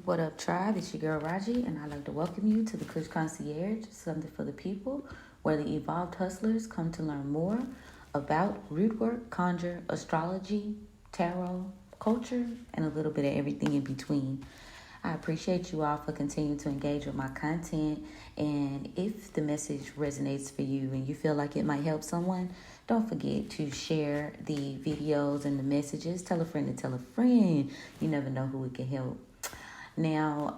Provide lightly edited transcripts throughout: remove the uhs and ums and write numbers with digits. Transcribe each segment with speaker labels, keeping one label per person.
Speaker 1: What up, tribe? It's your girl Raji, and I'd like to welcome you to the Kush Concierge, something for the people, where the evolved hustlers come to learn more about root work, conjure, astrology, tarot, culture, and a little bit of everything in between. I appreciate you all for continuing to engage with my content. And if the message resonates for you and you feel like it might help someone, don't forget to share the videos and the messages. Tell a friend to tell a friend. You never know who it can help. Now,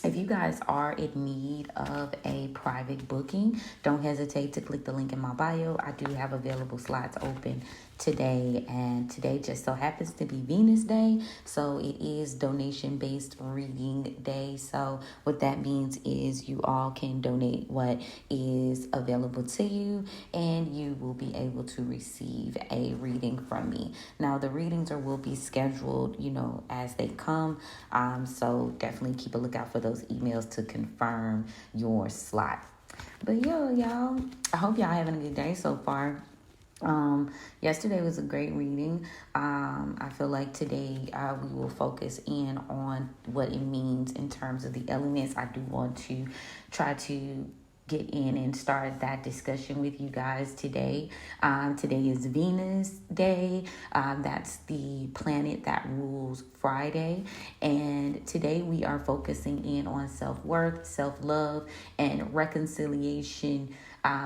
Speaker 1: if you guys are in need of a private booking, don't hesitate to click the link in my bio. I do have available slots open today, and today just so happens to be Venus Day, so it is donation-based reading day. So what that means is you all can donate what is available to you, and you will be able to receive a reading from me. Now, the readings will be scheduled, as they come, so definitely keep a lookout for those emails to confirm your slot. But y'all, I hope y'all having a good day so far. Yesterday was a great reading. I feel like today we will focus in on what it means in terms of the elements. I do want to try to get in and start that discussion with you guys today. Today is Venus Day. That's the planet that rules Friday. And today we are focusing in on self-worth, self-love, and reconciliation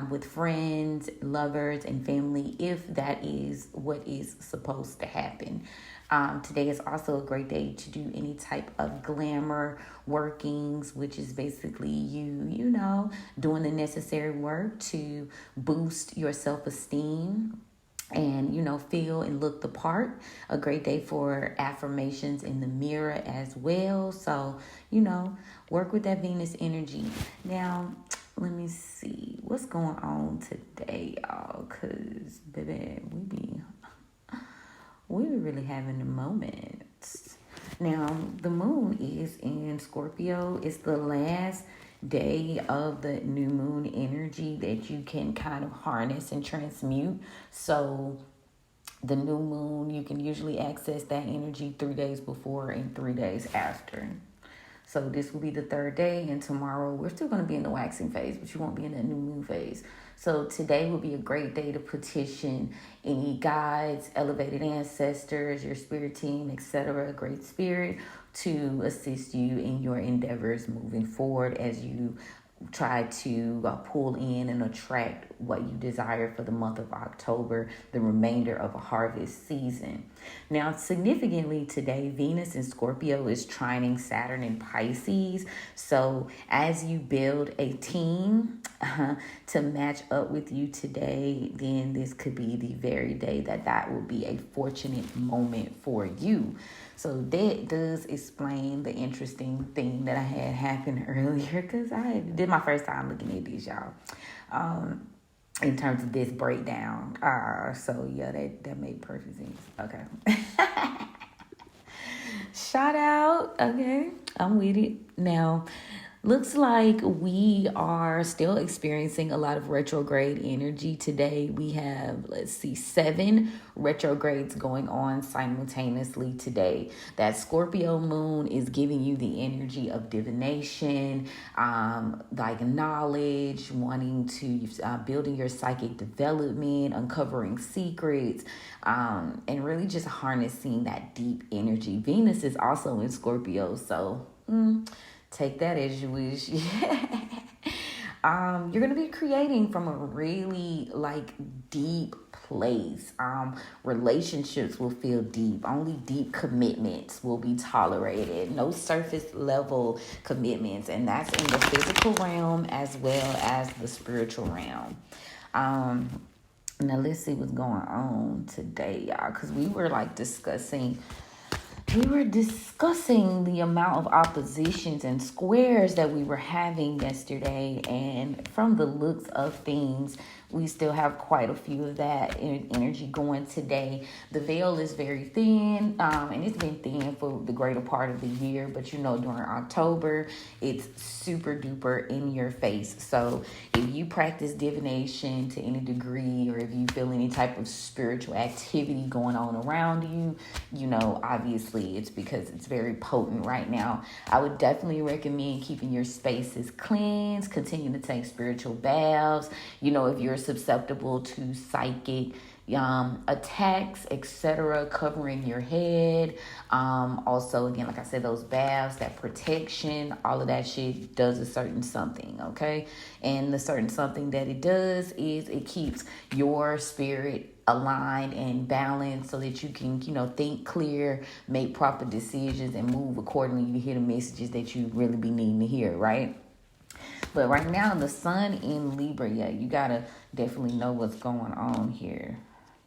Speaker 1: with friends, lovers, and family, if that is what is supposed to happen. Today is also a great day to do any type of glamour workings, which is basically you doing the necessary work to boost your self-esteem and feel and look the part. A great day for affirmations in the mirror as well. So work with that Venus energy. Now let me see what's going on today, y'all, because baby, we be really having a moment. Now, the moon is in Scorpio. It's the last day of the new moon energy that you can kind of harness and transmute. So the new moon, you can usually access that energy 3 days before and 3 days after. So this will be the third day, and tomorrow we're still going to be in the waxing phase, but you won't be in that new moon phase. So today will be a great day to petition any guides, elevated ancestors, your spirit team, etc., great spirit, to assist you in your endeavors moving forward as you try to pull in and attract what you desire for the month of October, the remainder of a harvest season. Now, significantly today, Venus in Scorpio is trining Saturn in Pisces. So as you build a team to match up with you today, then this could be the very day that will be a fortunate moment for you. So that does explain the interesting thing that I had happen earlier, because I did my first time looking at these, y'all, in terms of this breakdown. So yeah, that made perfect sense. Okay. Shout out. Okay, I'm with it. Now, looks like we are still experiencing a lot of retrograde energy today. We have, 7 retrogrades going on simultaneously today. That Scorpio moon is giving you the energy of divination, like knowledge, wanting to, building your psychic development, uncovering secrets, and really just harnessing that deep energy. Venus is also in Scorpio, so take that as you wish. You're going to be creating from a really deep place. Relationships will feel deep. Only deep commitments will be tolerated. No surface level commitments. And that's in the physical realm as well as the spiritual realm. Now let's see what's going on today, y'all. Because we were discussing the amount of oppositions and squares that we were having yesterday, and from the looks of things, we still have quite a few of that energy going today. The veil is very thin, and it's been thin for the greater part of the year, but during October, it's super duper in your face. So if you practice divination to any degree, or if you feel any type of spiritual activity going on around you, obviously obviously it's because it's very potent right now. I would definitely recommend keeping your spaces cleansed, continue to take spiritual baths. If you're susceptible to psychic attacks, etc., covering your head. Also, again, like I said, those baths, that protection, all of that shit does a certain something, okay? And the certain something that it does is it keeps your spirit aligned and balanced so that you can, think clear, make proper decisions, and move accordingly to hear the messages that you really be needing to hear, right? But right now, the sun in Libra, you gotta definitely know what's going on here.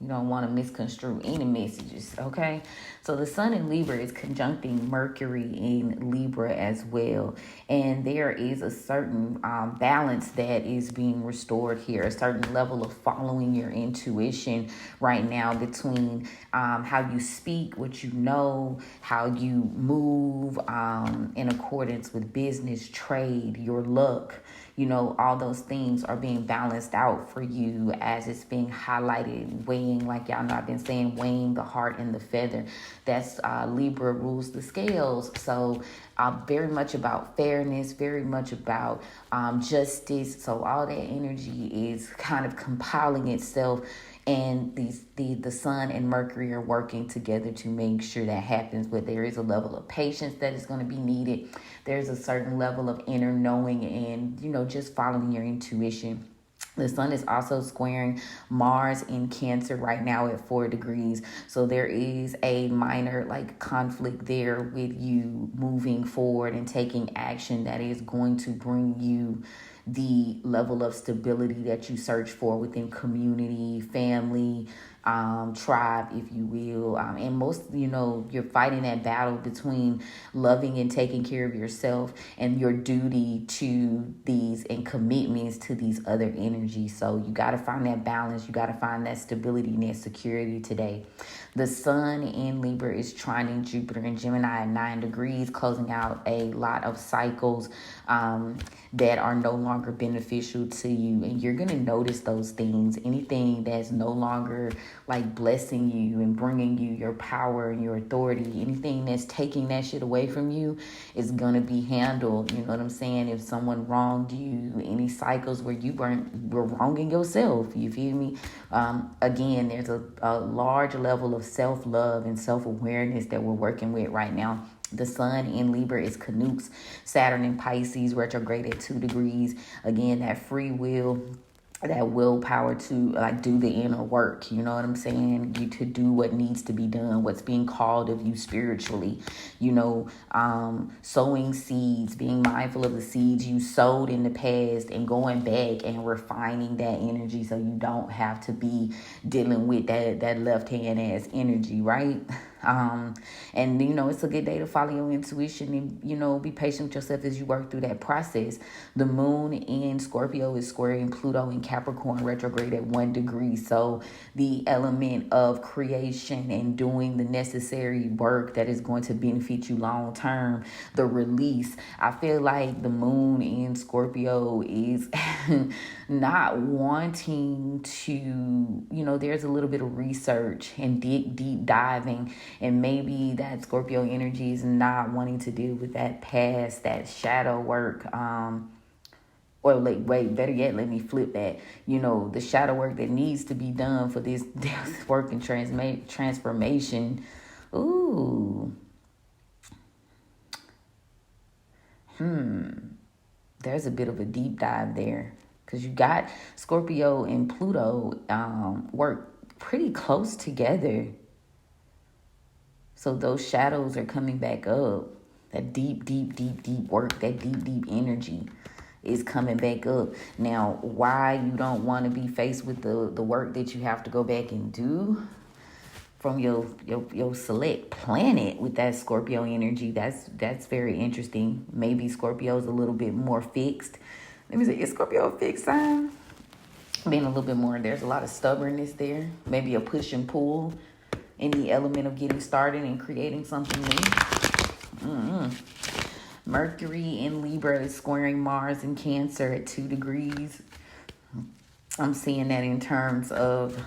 Speaker 1: You don't want to misconstrue any messages, okay? So the sun in Libra is conjuncting Mercury in Libra as well. And there is a certain balance that is being restored here, a certain level of following your intuition right now between how you speak, what you know, how you move in accordance with business, trade, your luck. All those things are being balanced out for you as it's being highlighted, weighing, like y'all know I've been saying, weighing the heart and the feather. That's Libra rules the scales. So very much about fairness, very much about justice. So all that energy is kind of compiling itself, and the sun and Mercury are working together to make sure that happens. But there is a level of patience that is going to be needed. There's a certain level of inner knowing and, just following your intuition. The sun is also squaring Mars in Cancer right now at 4 degrees. So there is a minor conflict there with you moving forward and taking action that is going to bring you the level of stability that you search for within community, family, tribe, if you will. And most, you're fighting that battle between loving and taking care of yourself and your duty to these and commitments to these other energies. So you got to find that balance. You got to find that stability and that security today. The sun in Libra is trining Jupiter and Gemini at 9 degrees, closing out a lot of cycles that are no longer beneficial to you. And you're going to notice those things. Anything that's no longer blessing you and bringing you your power and your authority, anything that's taking that shit away from you is going to be handled. You know what I'm saying? If someone wronged you, any cycles where you were wronging yourself, you feel me? Again, there's a large level of self-love and self-awareness that we're working with right now. The sun in Libra is Canucks, Saturn in Pisces, retrograde at 2 degrees. Again, that free will, that willpower to do the inner work, you know what I'm saying? You to do what needs to be done, what's being called of you spiritually, sowing seeds, being mindful of the seeds you sowed in the past and going back and refining that energy so you don't have to be dealing with that left-hand ass energy, right? And it's a good day to follow your intuition and be patient with yourself as you work through that process. The moon in Scorpio is squaring Pluto in Capricorn retrograde at 1 degree. So the element of creation and doing the necessary work that is going to benefit you long term, the release. I feel like the moon in Scorpio is not wanting to, there's a little bit of research and deep diving. And maybe that Scorpio energy is not wanting to deal with that past, that shadow work. Better yet, let me flip that. The shadow work that needs to be done for this work and transformation. Ooh. There's a bit of a deep dive there. Because you got Scorpio and Pluto work pretty close together. So those shadows are coming back up. That deep work, that deep energy is coming back up. Now, why you don't want to be faced with the work that you have to go back and do from your select planet with that Scorpio energy, that's very interesting. Maybe Scorpio's a little bit more fixed. Let me say, is Scorpio a fixed sign? Being a little bit more, there's a lot of stubbornness there. Maybe a push and pull in the element of getting started and creating something new. Mercury in Libra is squaring Mars in Cancer at 2 degrees. I'm seeing that in terms of,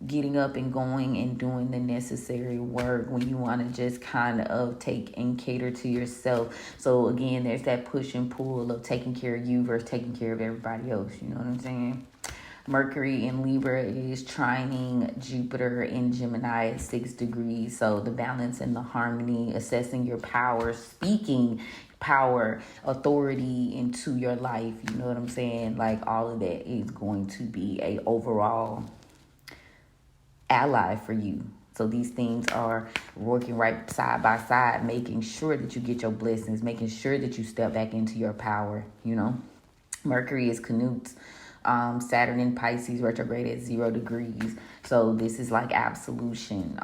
Speaker 1: getting up and going and doing the necessary work, when you want to just kind of take and cater to yourself. So again, there's that push and pull of taking care of you versus taking care of everybody else. You know what I'm saying? Mercury in Libra is trining Jupiter in Gemini at 6 degrees. So the balance and the harmony, assessing your power, speaking power, authority into your life. You know what I'm saying? Like all of that is going to be a overall ally for you. So these things are working right side by side, making sure that you get your blessings, making sure that you step back into your power, you know. Mercury is Canute's. Saturn in Pisces retrograde at 0 degrees. So this is like absolution.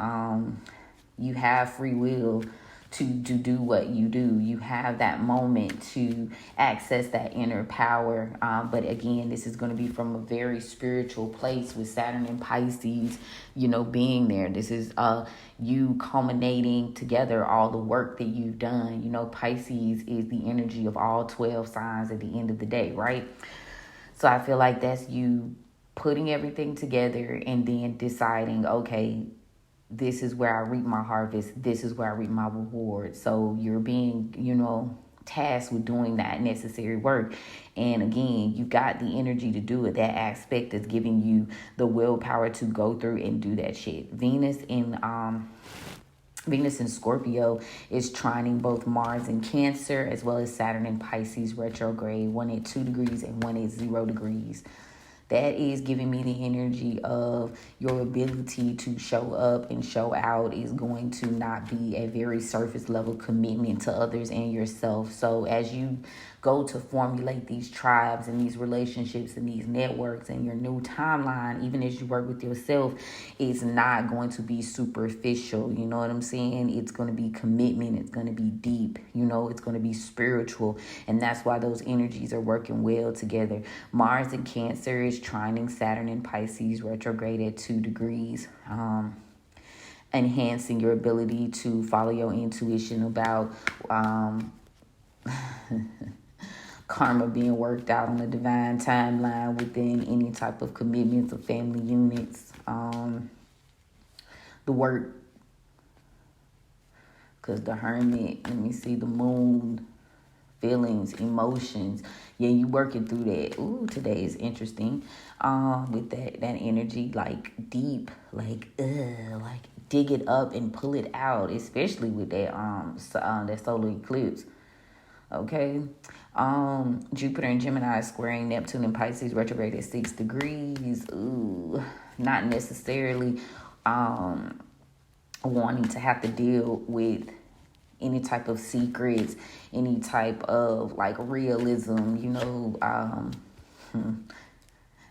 Speaker 1: You have free will to do what you do. You have that moment to access that inner power. But again, this is going to be from a very spiritual place with Saturn in Pisces, you know, being there. This is you culminating together all the work that you've done. You know, Pisces is the energy of all 12 signs at the end of the day, right? So I feel like that's you putting everything together and then deciding, okay, this is where I reap my harvest. This is where I reap my reward. So you're being, you know, tasked with doing that necessary work. And again, you got the energy to do it. That aspect is giving you the willpower to go through and do that shit. Venus in Scorpio is trining both Mars in Cancer as well as Saturn in Pisces retrograde, one at 2 degrees and one at 0 degrees. That is giving me the energy of your ability to show up and show out is going to not be a very surface level commitment to others and yourself. So as you go to formulate these tribes and these relationships and these networks and your new timeline, even as you work with yourself, it's not going to be superficial. You know what I'm saying? It's going to be commitment. It's going to be deep. You know, it's going to be spiritual. And that's why those energies are working well together. Mars in Cancer is trining Saturn in Pisces retrograde at 2 degrees. Enhancing your ability to follow your intuition about karma being worked out on a divine timeline within any type of commitments or family units. The work, because the Hermit, let me see, the Moon, feelings, emotions. Yeah, you working through that. Ooh, today is interesting. With that energy, like deep, like dig it up and pull it out, especially with that that solar eclipse. Okay. Jupiter and Gemini squaring Neptune and Pisces retrograde at 6 degrees. Ooh, not necessarily wanting to have to deal with any type of secrets, any type of like realism, you know,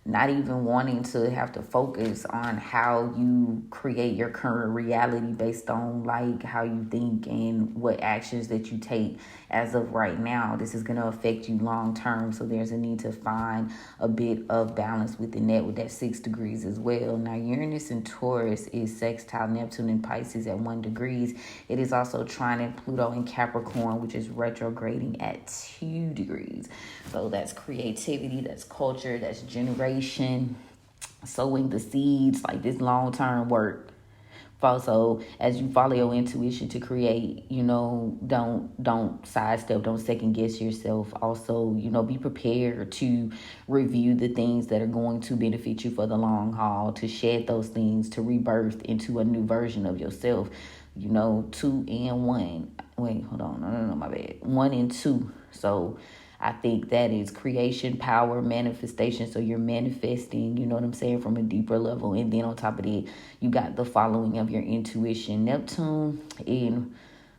Speaker 1: not even wanting to have to focus on how you create your current reality based on like how you think and what actions that you take as of right now. This is going to affect you long term. So there's a need to find a bit of balance within that with that 6 degrees as well. Now Uranus and Taurus is sextile Neptune and Pisces at 1 degrees. It is also trining Pluto in Capricorn, which is retrograding at 2 degrees. So that's creativity, that's culture, that's generation, sowing the seeds, like this long-term work. Also, as you follow your intuition to create, you know, don't sidestep, don't second guess yourself. Also, you know, be prepared to review the things that are going to benefit you for the long haul, to shed those things, to rebirth into a new version of yourself. You know, 2 and 1. Wait, hold on. No, my bad. 1 and 2. So I think that is creation, power, manifestation. So you're manifesting, you know what I'm saying, from a deeper level. And then on top of that, you got the following of your intuition. Neptune in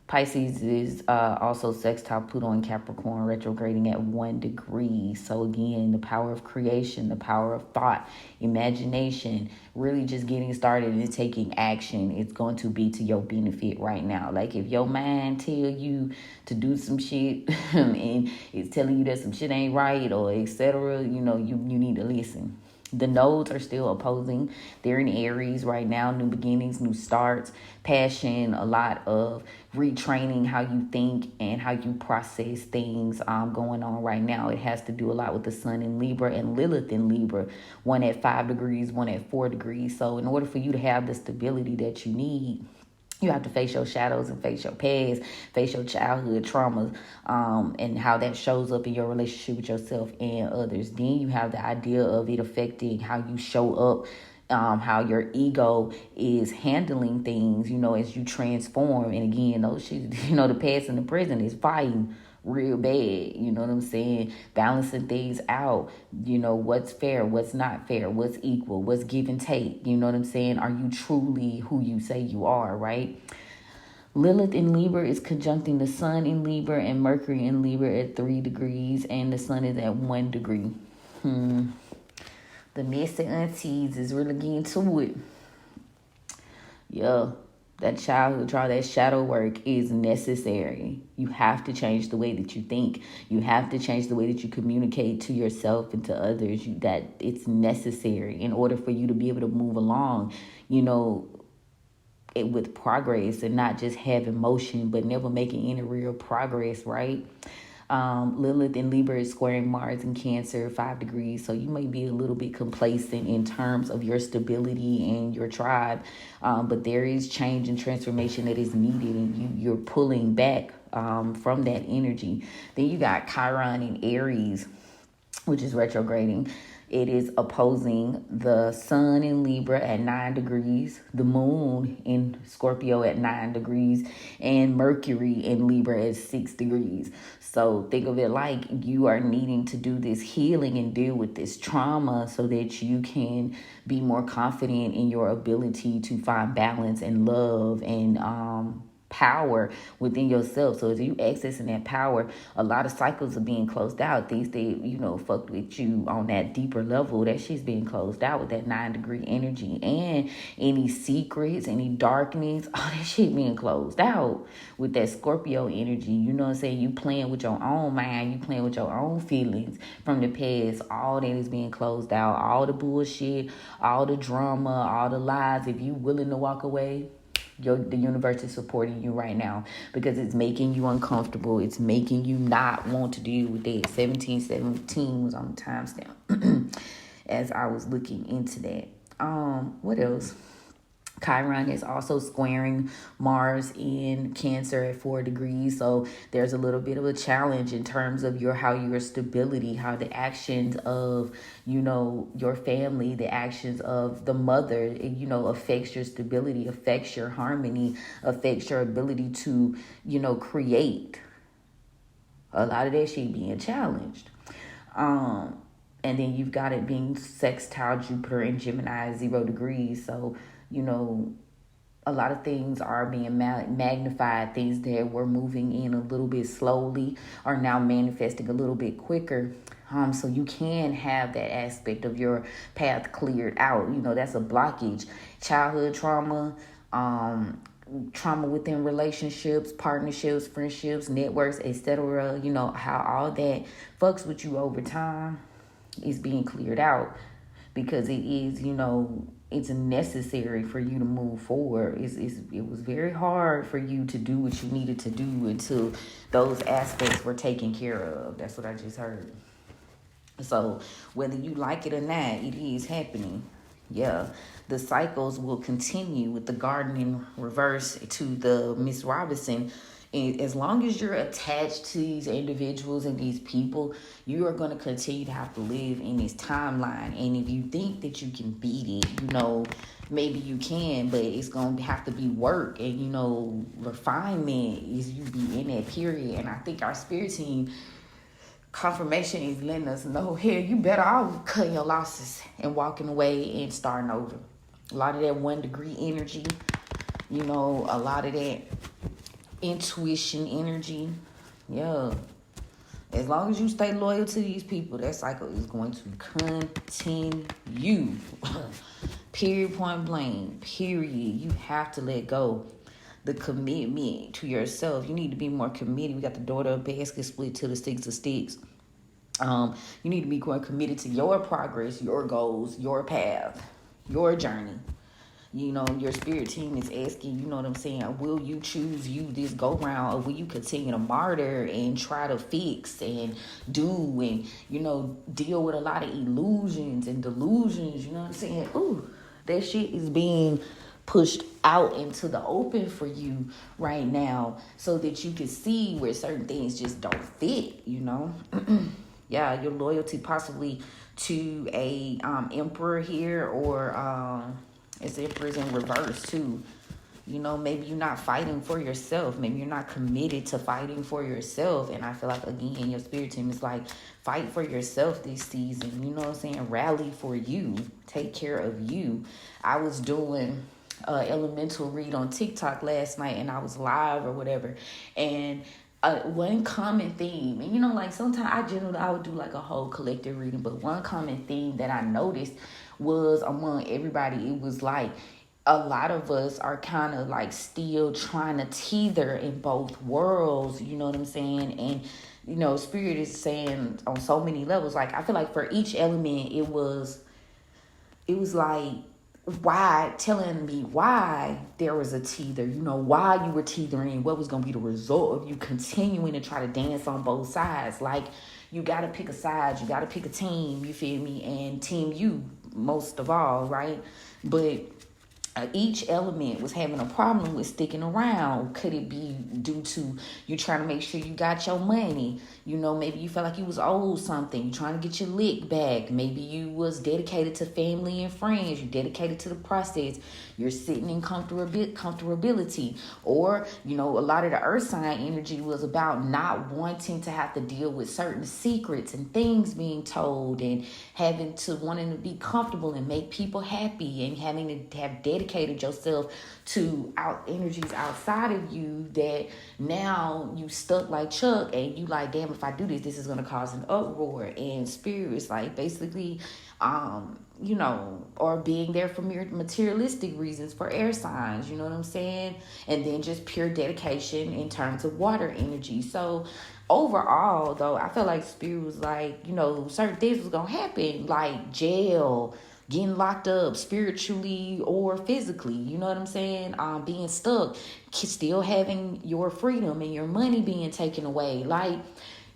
Speaker 1: Pisces is also sextile Pluto in Capricorn, retrograding at 1 degree. So again, the power of creation, the power of thought, imagination, really just getting started and taking action. It's going to be to your benefit right now. Like if your mind tell you to do some shit and it's telling you that some shit ain't right or etc., you know, you need to listen. The nodes are still opposing. They're in Aries right now. New beginnings, new starts, passion, a lot of retraining how you think and how you process things going on right now. It has to do a lot with the sun in Libra and Lilith in Libra. One at 5 degrees, one at 4 degrees. So in order for you to have the stability that you need, you have to face your shadows and face your past, face your childhood traumas, and how that shows up in your relationship with yourself and others. Then you have the idea of it affecting how you show up, how your ego is handling things, as you transform. And again, those shit, the past and the present is fighting real bad, you know what I'm saying? Balancing things out, what's fair, what's not fair, what's equal, what's give and take, you know what I'm saying? Are you truly who you say you are, right? Lilith in Libra is conjuncting the sun in Libra and Mercury in Libra at 3 degrees, and the sun is at 1 degree. The messy aunties is really getting to it. Yeah. That childhood trauma, that shadow work is necessary. You have to change the way that you think. You have to change the way that you communicate to yourself and to others. That it's necessary in order for you to be able to move along, with progress and not just have emotion, but never making any real progress, right? Lilith in Libra is squaring Mars in Cancer, 5 degrees. So you may be a little bit complacent in terms of your stability and your tribe. But there is change and transformation that is needed, and you're pulling back from that energy. Then you got Chiron in Aries, which is retrograding. It is opposing the sun in Libra at 9 degrees, the moon in Scorpio at 9 degrees, and Mercury in Libra at 6 degrees. So think of it like you are needing to do this healing and deal with this trauma so that you can be more confident in your ability to find balance and love and power within yourself. So as you accessing that power, a lot of cycles are being closed out. Things that fucked with you on that deeper level, that shit's being closed out with that 9 degree energy. And any secrets, any darkness, all that shit being closed out with that Scorpio energy. You know what I'm saying? You playing with your own mind, you playing with your own feelings from the past. All that is being closed out. All the bullshit, all the drama, all the lies. If you willing to walk away, the universe is supporting you right now because it's making you uncomfortable. It's making you not want to deal with that. 1717 was on the timestamp as I was looking into that. What else? Chiron is also squaring Mars in Cancer at 4 degrees. So there's a little bit of a challenge in terms of your stability, how the actions of, your family, the actions of the mother, affects your stability, affects your harmony, affects your ability to, create. A lot of that shit being challenged. And then you've got it being sextile Jupiter in Gemini, 0 degrees. So, a lot of things are being magnified. Things that were moving in a little bit slowly are now manifesting a little bit quicker. So you can have that aspect of your path cleared out. That's a blockage. Childhood trauma, trauma within relationships, partnerships, friendships, networks, etc. How all that fucks with you over time is being cleared out because it is, it's necessary for you to move forward. It was very hard for you to do what you needed to do until those aspects were taken care of. That's what I just heard. So whether you like it or not, it is happening. Yeah, the cycles will continue with the garden in reverse to the Miss Robinson. And as long as you're attached to these individuals and these people, you are going to continue to have to live in this timeline. And if you think that you can beat it, maybe you can, but it's going to have to be work and, refinement is you be in that period. And I think our spirit team confirmation is letting us know, here, you better off cutting your losses and walking away and starting over. A lot of that 1 degree energy, a lot of that intuition energy. Yeah. As long as you stay loyal to these people, that cycle is going to continue. Period, point blank. Period. You have to let go. The commitment to yourself. You need to be more committed. We got the daughter of basket split to the 6 of sticks. You need to be more committed to your progress, your goals, your path, your journey. You know, your spirit team is asking, you know what I'm saying, will you choose you this go round, or will you continue to martyr and try to fix and do and, you know, deal with a lot of illusions and delusions, you know what I'm saying? Ooh, that shit is being pushed out into the open for you right now so that you can see where certain things just don't fit, you know? Yeah, your loyalty possibly to a emperor here, or it's emperors in reverse too. You know, maybe you're not fighting for yourself. Maybe you're not committed to fighting for yourself. And I feel like, again, your spirit team is like, fight for yourself this season. You know what I'm saying? Rally for you. Take care of you. I was doing elemental read on TikTok last night, and I was live or whatever. And one common theme, and you know, like sometimes I would do like a whole collective reading, but one common theme that I noticed was among everybody, it was like a lot of us are kind of like still trying to tether in both worlds, you know what I'm saying? And you know, spirit is saying on so many levels, like I feel like for each element it was like why, telling me why there was a tether, you know, why you were tethering, what was going to be the result of you continuing to try to dance on both sides. Like, you got to pick a side, you got to pick a team, you feel me, and team you most of all, right? But each element was having a problem with sticking around. Could it be due to you trying to make sure you got your money? You know, maybe you felt like you was owed something. You trying to get your lick back. Maybe you was dedicated to family and friends. You dedicated to the process. You're sitting in comfortability. Or, you know, a lot of the earth sign energy was about not wanting to have to deal with certain secrets and things being told, and wanting to be comfortable and make people happy, and having to have dedicated yourself to energies outside of you, that now you stuck like Chuck, and you like, damn, if I do this is going to cause an uproar. And spirit is like basically you know, or being there for mere materialistic reasons for air signs, you know what I'm saying? And then just pure dedication in terms of water energy. So overall, though, I feel like spirit was like, you know, certain things was gonna happen, like jail, getting locked up spiritually or physically, you know what I'm saying? Being stuck, still having your freedom and your money being taken away. Like,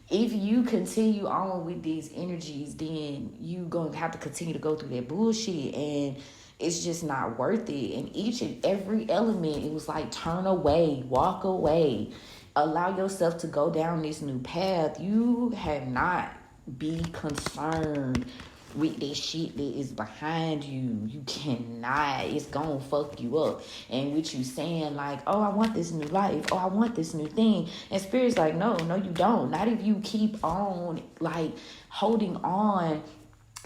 Speaker 1: if you continue on with these energies, then you gonna have to continue to go through that bullshit, and it's just not worth it. And each and every element, it was like, turn away, walk away, allow yourself to go down this new path. You have not be concerned with this shit that is behind you. You cannot. It's gonna fuck you up. And with you saying like, oh, I want this new life, oh, I want this new thing, and spirit's like, no, you don't. Not if you keep on like holding on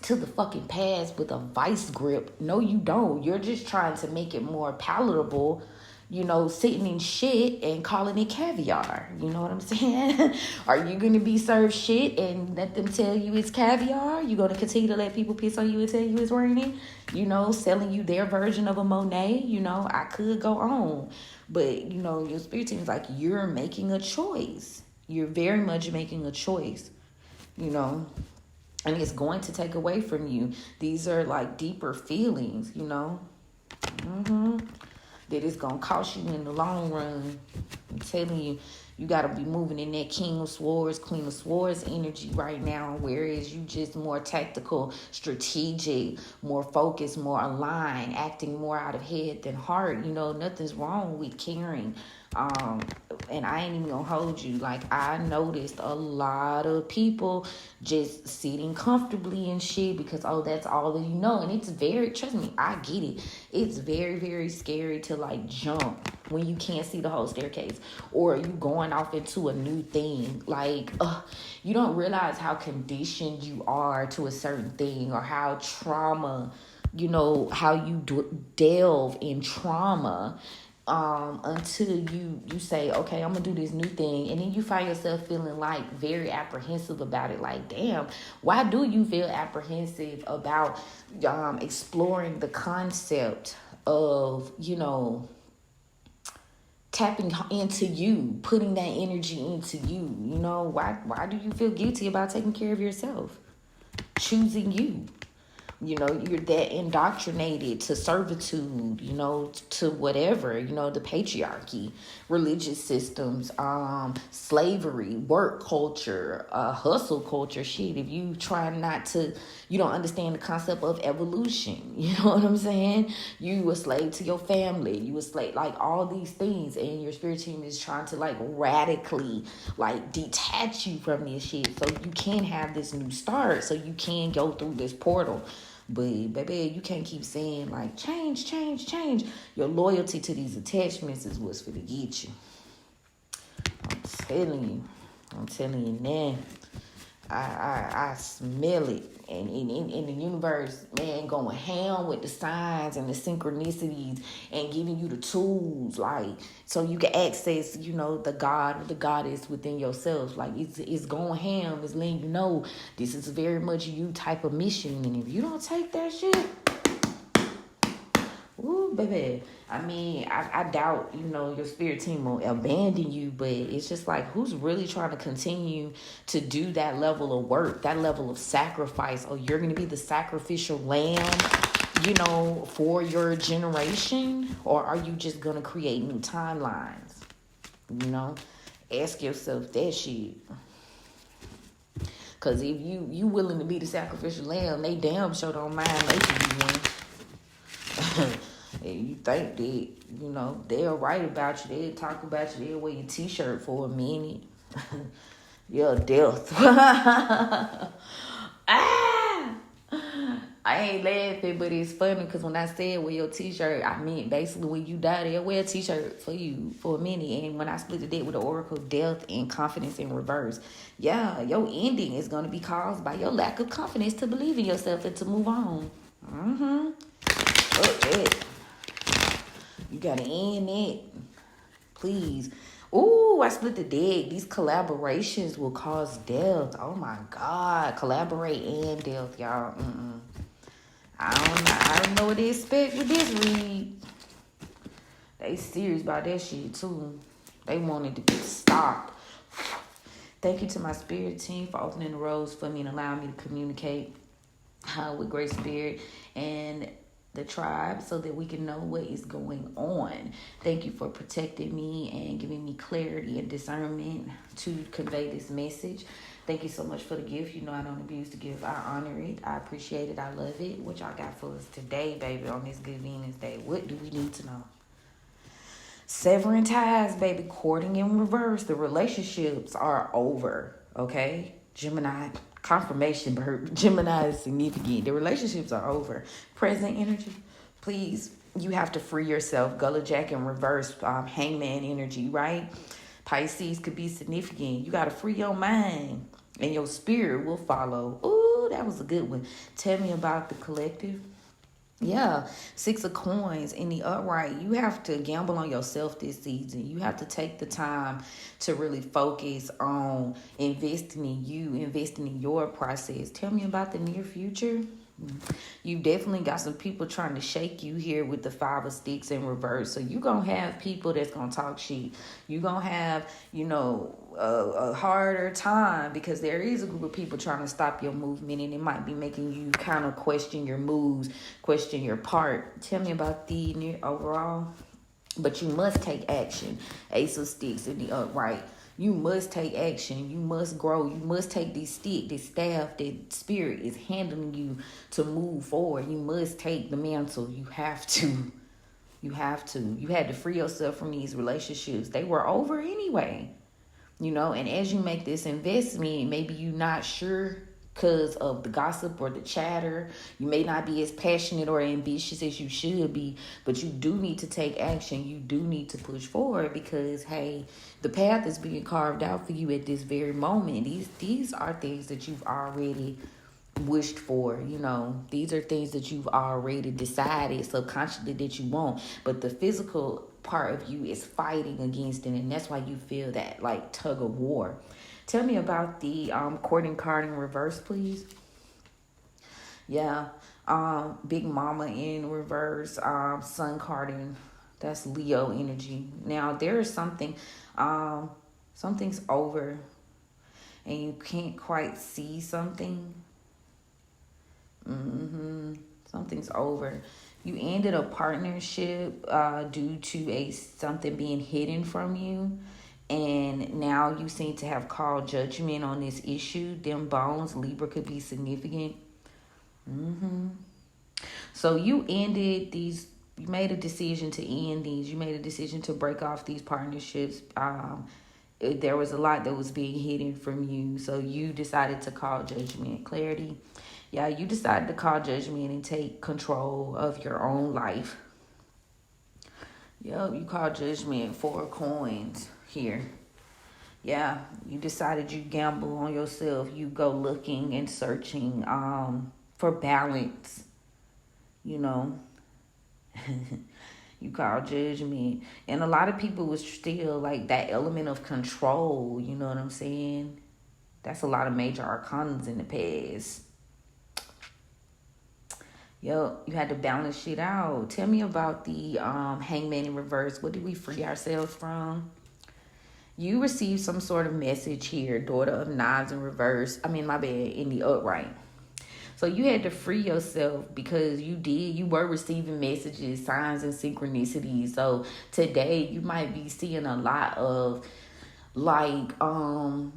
Speaker 1: to the fucking past with a vice grip. No, you don't. You're just trying to make it more palatable, you know, sitting in shit and calling it caviar. You know what I'm saying? Are you going to be served shit and let them tell you it's caviar? You going to continue to let people piss on you and tell you it's raining? You know, selling you their version of a Monet? You know, I could go on. But, you know, your spirit team is like, you're making a choice. You're very much making a choice, you know. And it's going to take away from you. These are like deeper feelings, you know. That it's going to cost you in the long run. I'm telling you, you got to be moving in that King of Swords, Queen of Swords energy right now, whereas you just more tactical, strategic, more focused, more aligned, acting more out of head than heart. You know, nothing's wrong with caring. And I ain't even gonna hold you. Like, I noticed a lot of people just sitting comfortably and shit because, oh, that's all that you know. And it's very, trust me, I get it. It's very, very scary to like jump when you can't see the whole staircase, or you going off into a new thing. Like, you don't realize how conditioned you are to a certain thing, or how trauma, you know, how you delve in trauma until you say, okay, I'm gonna do this new thing, and then you find yourself feeling like very apprehensive about it. Like, damn, why do you feel apprehensive about exploring the concept of, you know, tapping into you, putting that energy into you. You know, why do you feel guilty about taking care of yourself? Choosing you. You know, you're that indoctrinated to servitude, you know, to whatever, you know, the patriarchy, religious systems, slavery, work culture, hustle culture, shit. If you try not to, you don't understand the concept of evolution, you know what I'm saying? You a slave to your family, you a slave, like all these things, and your spirit team is trying to like radically like detach you from this shit so you can have this new start, so you can go through this portal. But baby, you can't keep saying like change, change, change. Your loyalty to these attachments is what's for to get you. I'm telling you now. I smell it, and in the universe, man, going ham with the signs and the synchronicities, and giving you the tools, like so you can access, you know, the God or the goddess within yourself. Like it's going ham. It's letting you know this is very much you type of mission, and if you don't take that shit, ooh, baby. I mean, I doubt, you know, your spirit team will abandon you, but it's just like, who's really trying to continue to do that level of work, that level of sacrifice? Or you're going to be the sacrificial lamb, you know, for your generation? Or are you just going to create new timelines? You know, ask yourself that shit. Because if you willing to be the sacrificial lamb, they damn sure don't mind making you one. And you think that, you know, they'll write about you, they'll talk about you, they'll wear your t-shirt for a minute. You're death. Ah! I ain't laughing, but it's funny because when I said wear your t-shirt, I meant basically when you die, they'll wear a t-shirt for you for a minute. And when I split the deck with the oracle, death and confidence in reverse, yeah, your ending is going to be caused by your lack of confidence to believe in yourself and to move on. Okay. You gotta end it, please. Ooh, I split the deck. These collaborations will cause death. Oh my God, collaborate and death, y'all. I don't know what to expect with this read. They serious about that shit too. They wanted to stop. Thank you to my spirit team for opening the roads for me and allowing me to communicate with Great Spirit and the tribe so that we can know what is going on. Thank you for protecting me and giving me clarity and discernment to convey this message. Thank you so much for the gift. You know I don't abuse the gift. I honor it. I appreciate it. I love it. What y'all got for us today, baby, on this good Venus day? What do we need to know? Severing ties, baby. Courting in reverse. The relationships are over, okay? Gemini, confirmation, but Gemini is significant. The relationships are over. Present energy, please. You have to free yourself. Gullah Jack in reverse, hangman energy, right? Pisces could be significant. You got to free your mind, and your spirit will follow. Ooh, that was a good one. Tell me about the collective. Yeah, 6 of coins in the upright. You have to gamble on yourself this season. You have to take the time to really focus on investing in you, investing in your process. Tell me about the near future. You definitely got some people trying to shake you here with the 5 of sticks in reverse. So you're going to have people that's going to talk shit. You're going to have, you know, a harder time because there is a group of people trying to stop your movement, and it might be making you kind of question your moves, question your part. Tell me about the near overall. But you must take action. Ace of sticks in the upright. You must take action. You must grow. You must take this stick, this staff, that spirit is handling you to move forward. You must take the mantle. You have to. You have to. You had to free yourself from these relationships. They were over anyway. You know, and as you make this investment, maybe you're not sure because of the gossip or the chatter. You may not be as passionate or ambitious as you should be, but you do need to take action. You do need to push forward because, hey, the path is being carved out for you at this very moment. These are things that you've already wished for, you know. These are things that you've already decided subconsciously that you want, but the physical part of you is fighting against it, and that's why you feel that like tug of war. Tell me about the courting card in reverse, please. Yeah, Big Mama in reverse, Sun card in That's Leo energy. Now there is something's over, and you can't quite see something. Something's over. You ended a partnership due to something being hidden from you, and now you seem to have called judgment on this issue. Them bones, Libra, could be significant. So you ended these. You made a decision to end these. You made a decision to break off these partnerships. There was a lot that was being hidden from you, so you decided to call judgment. Clarity. Yeah, you decided to call judgment and take control of your own life. Yep, you call judgment. 4 coins here. Yeah, you decided you gamble on yourself. You go looking and searching for balance. You know, you call judgment. And a lot of people was still like that element of control. You know what I'm saying? That's a lot of major arcanas in the past. Yo, you had to balance shit out. Tell me about the hangman in reverse. What did we free ourselves from? You received some sort of message here, daughter of knives in reverse. I mean, my bad, in the upright. So you had to free yourself because you were receiving messages, signs, and synchronicities. So today you might be seeing a lot of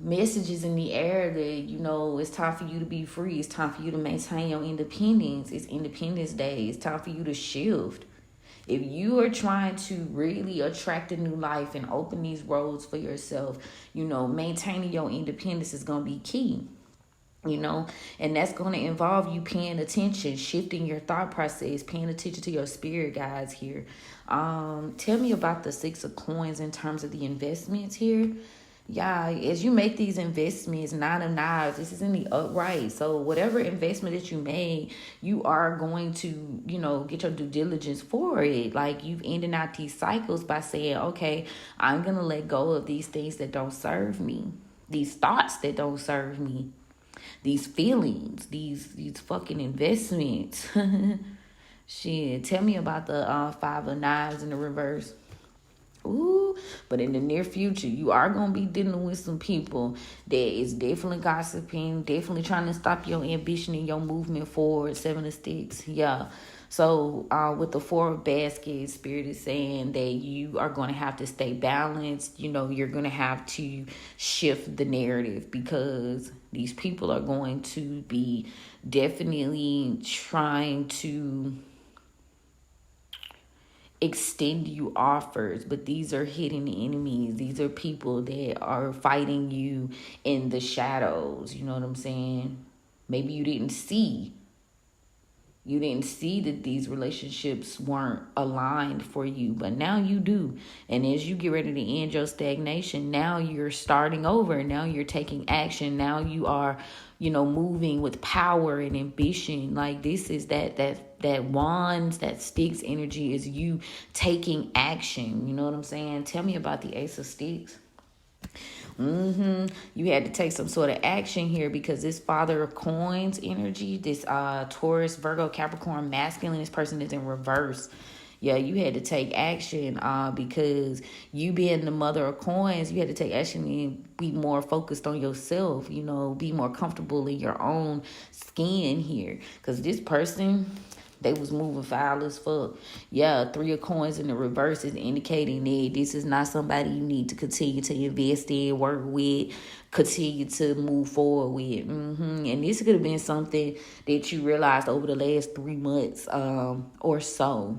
Speaker 1: messages in the air that it's time for you to be free. It's time for you to maintain your independence. It's Independence Day. It's time for you to shift. If you are trying to really attract a new life and open these roads for yourself, maintaining your independence is going to be key. And that's going to involve you paying attention, shifting your thought process, paying attention to your spirit guides here. Tell me about the 6 of coins in terms of the investments here. Yeah, as you make these investments, 9 of knives, this is in the upright. So whatever investment that you made, you are going to, get your due diligence for it. Like you've ended out these cycles by saying, okay, I'm going to let go of these things that don't serve me, these thoughts that don't serve me, these feelings, these fucking investments. Shit, tell me about the 5 of knives in the reverse. Ooh, but in the near future, you are going to be dealing with some people that is definitely gossiping, definitely trying to stop your ambition and your movement forward. 7 of sticks, yeah. So with the 4 of baskets, Spirit is saying that you are going to have to stay balanced. You're going to have to shift the narrative because these people are going to be definitely trying to extend you offers, but these are hidden enemies. These are people that are fighting you in the shadows. You know what I'm saying? Maybe you didn't see that these relationships weren't aligned for you, but now you do. And as you get ready to end your stagnation, now you're starting over. Now you're taking action. Now you are, moving with power and ambition. Like this is that wands, that sticks energy is you taking action. You know what I'm saying? Tell me about the Ace of Sticks. You had to take some sort of action here because this Father of Coins energy, this Taurus, Virgo, Capricorn, masculine, this person is in reverse. Yeah, you had to take action because you being the Mother of Coins, you had to take action and be more focused on yourself, be more comfortable in your own skin here. Because this person, they was moving foul as fuck. Yeah, 3 of coins in the reverse is indicating that this is not somebody you need to continue to invest in, work with, continue to move forward with. And this could have been something that you realized over the last 3 months or so.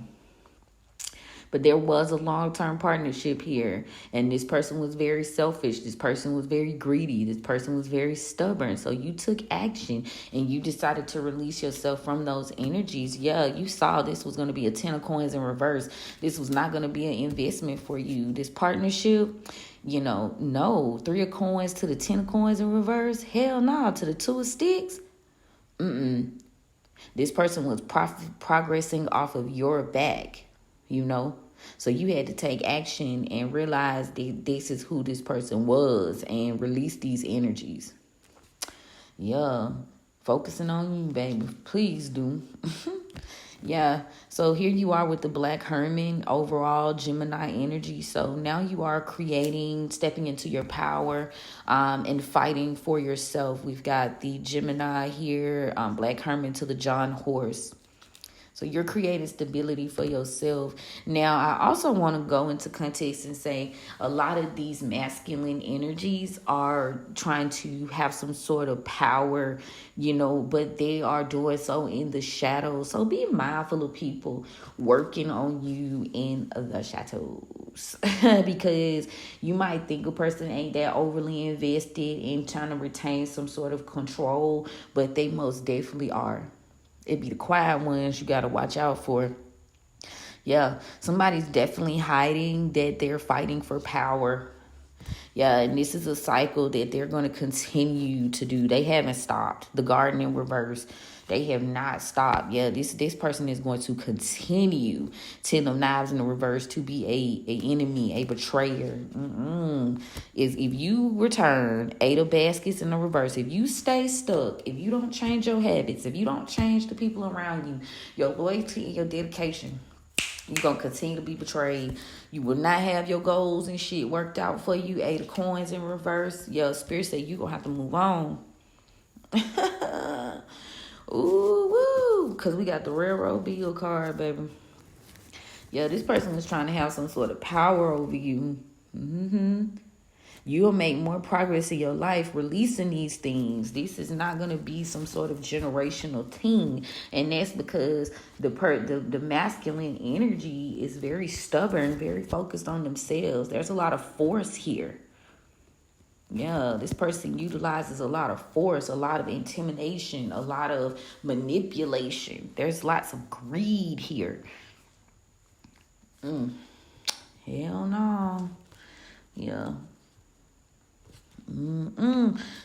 Speaker 1: But there was a long-term partnership here. And this person was very selfish. This person was very greedy. This person was very stubborn. So you took action and you decided to release yourself from those energies. Yeah, you saw this was going to be a 10 of coins in reverse. This was not going to be an investment for you. This partnership, no. 3 of coins to the 10 of coins in reverse. Hell no. To the 2 of sticks. This person was progressing off of your back. So you had to take action and realize that this is who this person was and release these energies. Yeah, focusing on you, baby. Please do. Yeah. So here you are with the Black Hermit, overall Gemini energy. So now you are creating, stepping into your power, and fighting for yourself. We've got the Gemini here, Black Hermit to the John Horse. So you're creating stability for yourself. Now, I also want to go into context and say a lot of these masculine energies are trying to have some sort of power, but they are doing so in the shadows. So be mindful of people working on you in the shadows because you might think a person ain't that overly invested in trying to retain some sort of control, but they most definitely are. It be the quiet ones you got to watch out for. Yeah, somebody's definitely hiding that they're fighting for power. Yeah, and this is a cycle that they're going to continue to do. They haven't stopped. The garden in reverse. They have not stopped. Yeah, this person is going to continue 10 of knives in the reverse to be a enemy, a betrayer. Is if you return 8 of baskets in the reverse, if you stay stuck, if you don't change your habits, if you don't change the people around you, your loyalty and your dedication, you're going to continue to be betrayed. You will not have your goals and shit worked out for you. 8 of coins in reverse. Your spirit said you're going to have to move on. Ooh, woo. Because we got the railroad bill card, baby. Yeah, this person is trying to have some sort of power over you. You'll make more progress in your life releasing these things. This is not going to be some sort of generational thing. And that's because the masculine energy is very stubborn, very focused on themselves. There's a lot of force here. Yeah, this person utilizes a lot of force, a lot of intimidation, a lot of manipulation. There's lots of greed here. Hell no. Yeah.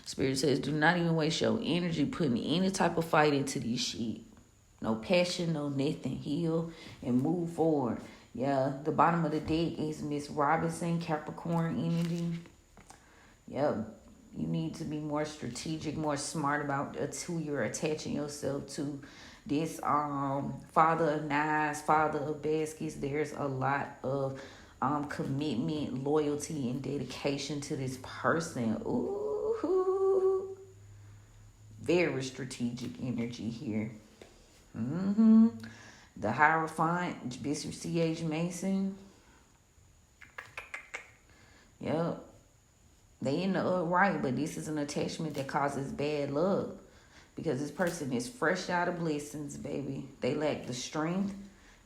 Speaker 1: Spirit says, do not even waste your energy putting any type of fight into these shit. No passion, no nothing. Heal and move forward. Yeah, the bottom of the deck is Miss Robinson, Capricorn energy. Yep. You need to be more strategic, more smart about who you're attaching yourself to. This father of knives, father of baskets, there's a lot of commitment, loyalty, and dedication to this person. Ooh, very strategic energy here. The Hierophant, Bishop C.H. Mason. Yep. They in the upright, but this is an attachment that causes bad luck because this person is fresh out of blessings, baby. They lack the strength,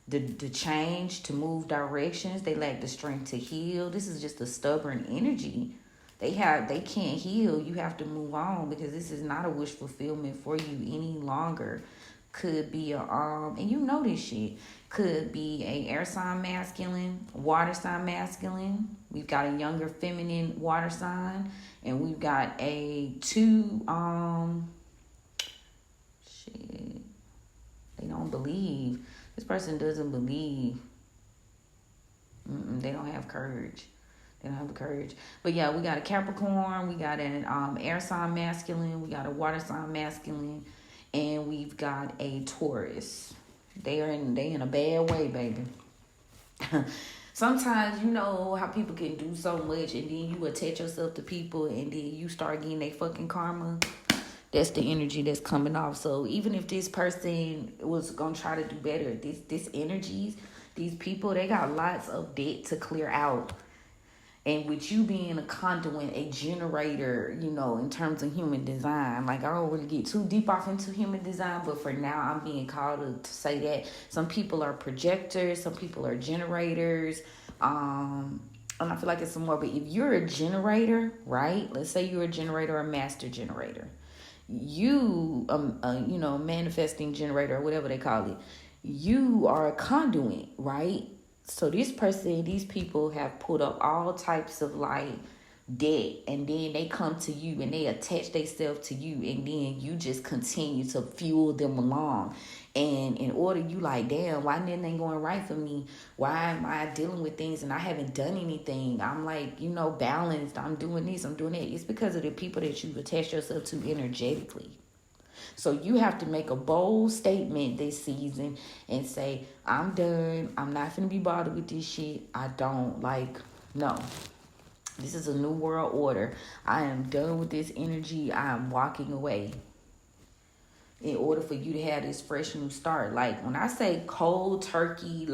Speaker 1: the change, to move directions. They lack the strength to heal. This is just a stubborn energy. They can't heal. You have to move on because this is not a wish fulfillment for you any longer. Could be and you know this shit. Could be a air sign masculine, water sign masculine. We've got a younger feminine water sign, and we've got a 2 shit. They don't believe. This person doesn't believe. They don't have courage. They don't have the courage. But yeah, we got a Capricorn, we got an air sign masculine, we got a water sign masculine, and we've got a Taurus. They in a bad way, baby. Sometimes you know how people can do so much and then you attach yourself to people and then you start getting their fucking karma. That's the energy that's coming off. So even if this person was gonna try to do better, this energies, these people, they got lots of debt to clear out. And with you being a conduit, a generator, in terms of human design, like I don't really get too deep off into human design, but for now I'm being called to say that some people are projectors, some people are generators, and I feel like it's some more. But if you're a generator, right? Let's say you're a generator or a master generator, you, manifesting generator or whatever they call it, you are a conduit, right? So this person, these people have put up all types of debt, and then they come to you and they attach themselves to you, and then you just continue to fuel them along. And in order, you like, damn, why didn't they going right for me? Why am I dealing with things and I haven't done anything? I'm balanced. I'm doing this, I'm doing that. It's because of the people that you've attached yourself to energetically. So you have to make a bold statement this season and say, I'm done. I'm not going to be bothered with this shit. I don't no. This is a new world order. I am done with this energy. I am walking away. In order for you to have this fresh new start. Like when I say cold turkey,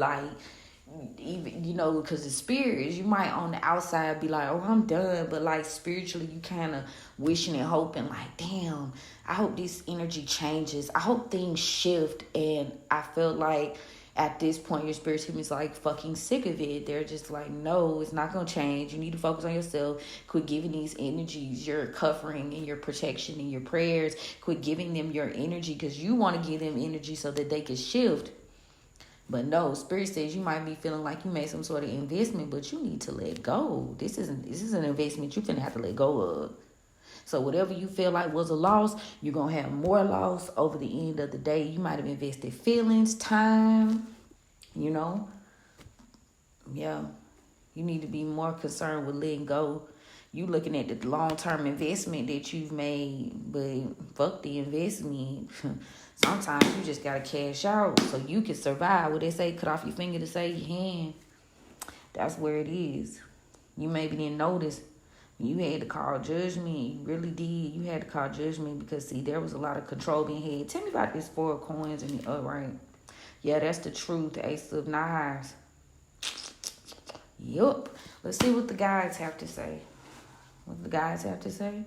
Speaker 1: even because the spirit is, you might on the outside be like, oh, I'm done, but spiritually you kind of wishing and hoping damn, I hope this energy changes, I hope things shift. And I feel like at this point your spirit team is fucking sick of it. They're just no, it's not gonna change. You need to focus on yourself. Quit giving these energies your covering and your protection and your prayers. Quit giving them your energy because you want to give them energy so that they can shift. But no, spirit says you might be feeling like you made some sort of investment, but you need to let go. This is an investment you're gonna have to let go of. So whatever you feel like was a loss, you're going to have more loss over the end of the day. You might have invested feelings, time, Yeah. You need to be more concerned with letting go. You looking at the long-term investment that you've made, but fuck the investment. Sometimes you just got to cash out so you can survive. What they say, cut off your finger to save your hand. That's where it is. You maybe didn't notice. You had to call judgment. You really did. You had to call judgment because, see, there was a lot of control being had. Tell me about this 4 of coins in the upright. Yeah, that's the truth. The Ace of Knives. Yup. Let's see what the guides have to say. What the guides have to say?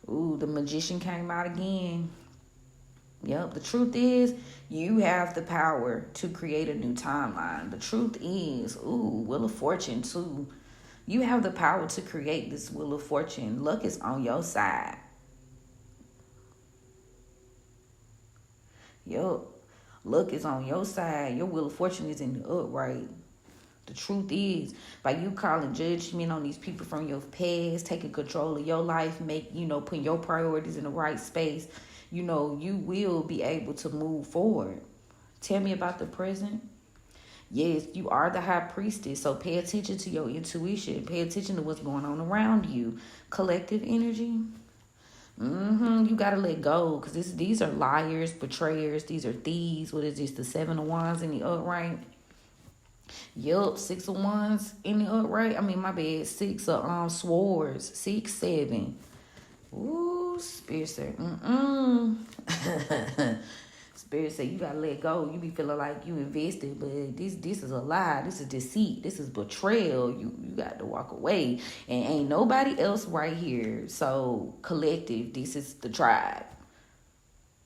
Speaker 1: Ooh, the Magician came out again. Yep, the truth is, you have the power to create a new timeline. The truth is, Wheel of Fortune too. You have the power to create this Wheel of Fortune. Luck is on your side. Yup. Luck is on your side. Your Wheel of Fortune is in the upright. The truth is, by you calling judgment on these people from your past, taking control of your life, putting your priorities in the right space, you will be able to move forward. Tell me about the present. Yes, you are the high priestess, so pay attention to your intuition. Pay attention to what's going on around you. Collective energy. You got to let go because these are liars, betrayers. These are thieves. What is this? The 7 of Wands in the upright. Yup, 6 of Wands in the upright. I mean, my bad. 6 of Swords. 6, 7. Ooh, Spirit said, Spirit say you gotta let go. You be feeling like you invested, but this is a lie. This is deceit. This is betrayal. You got to walk away. And ain't nobody else right here. So collective, this is the tribe.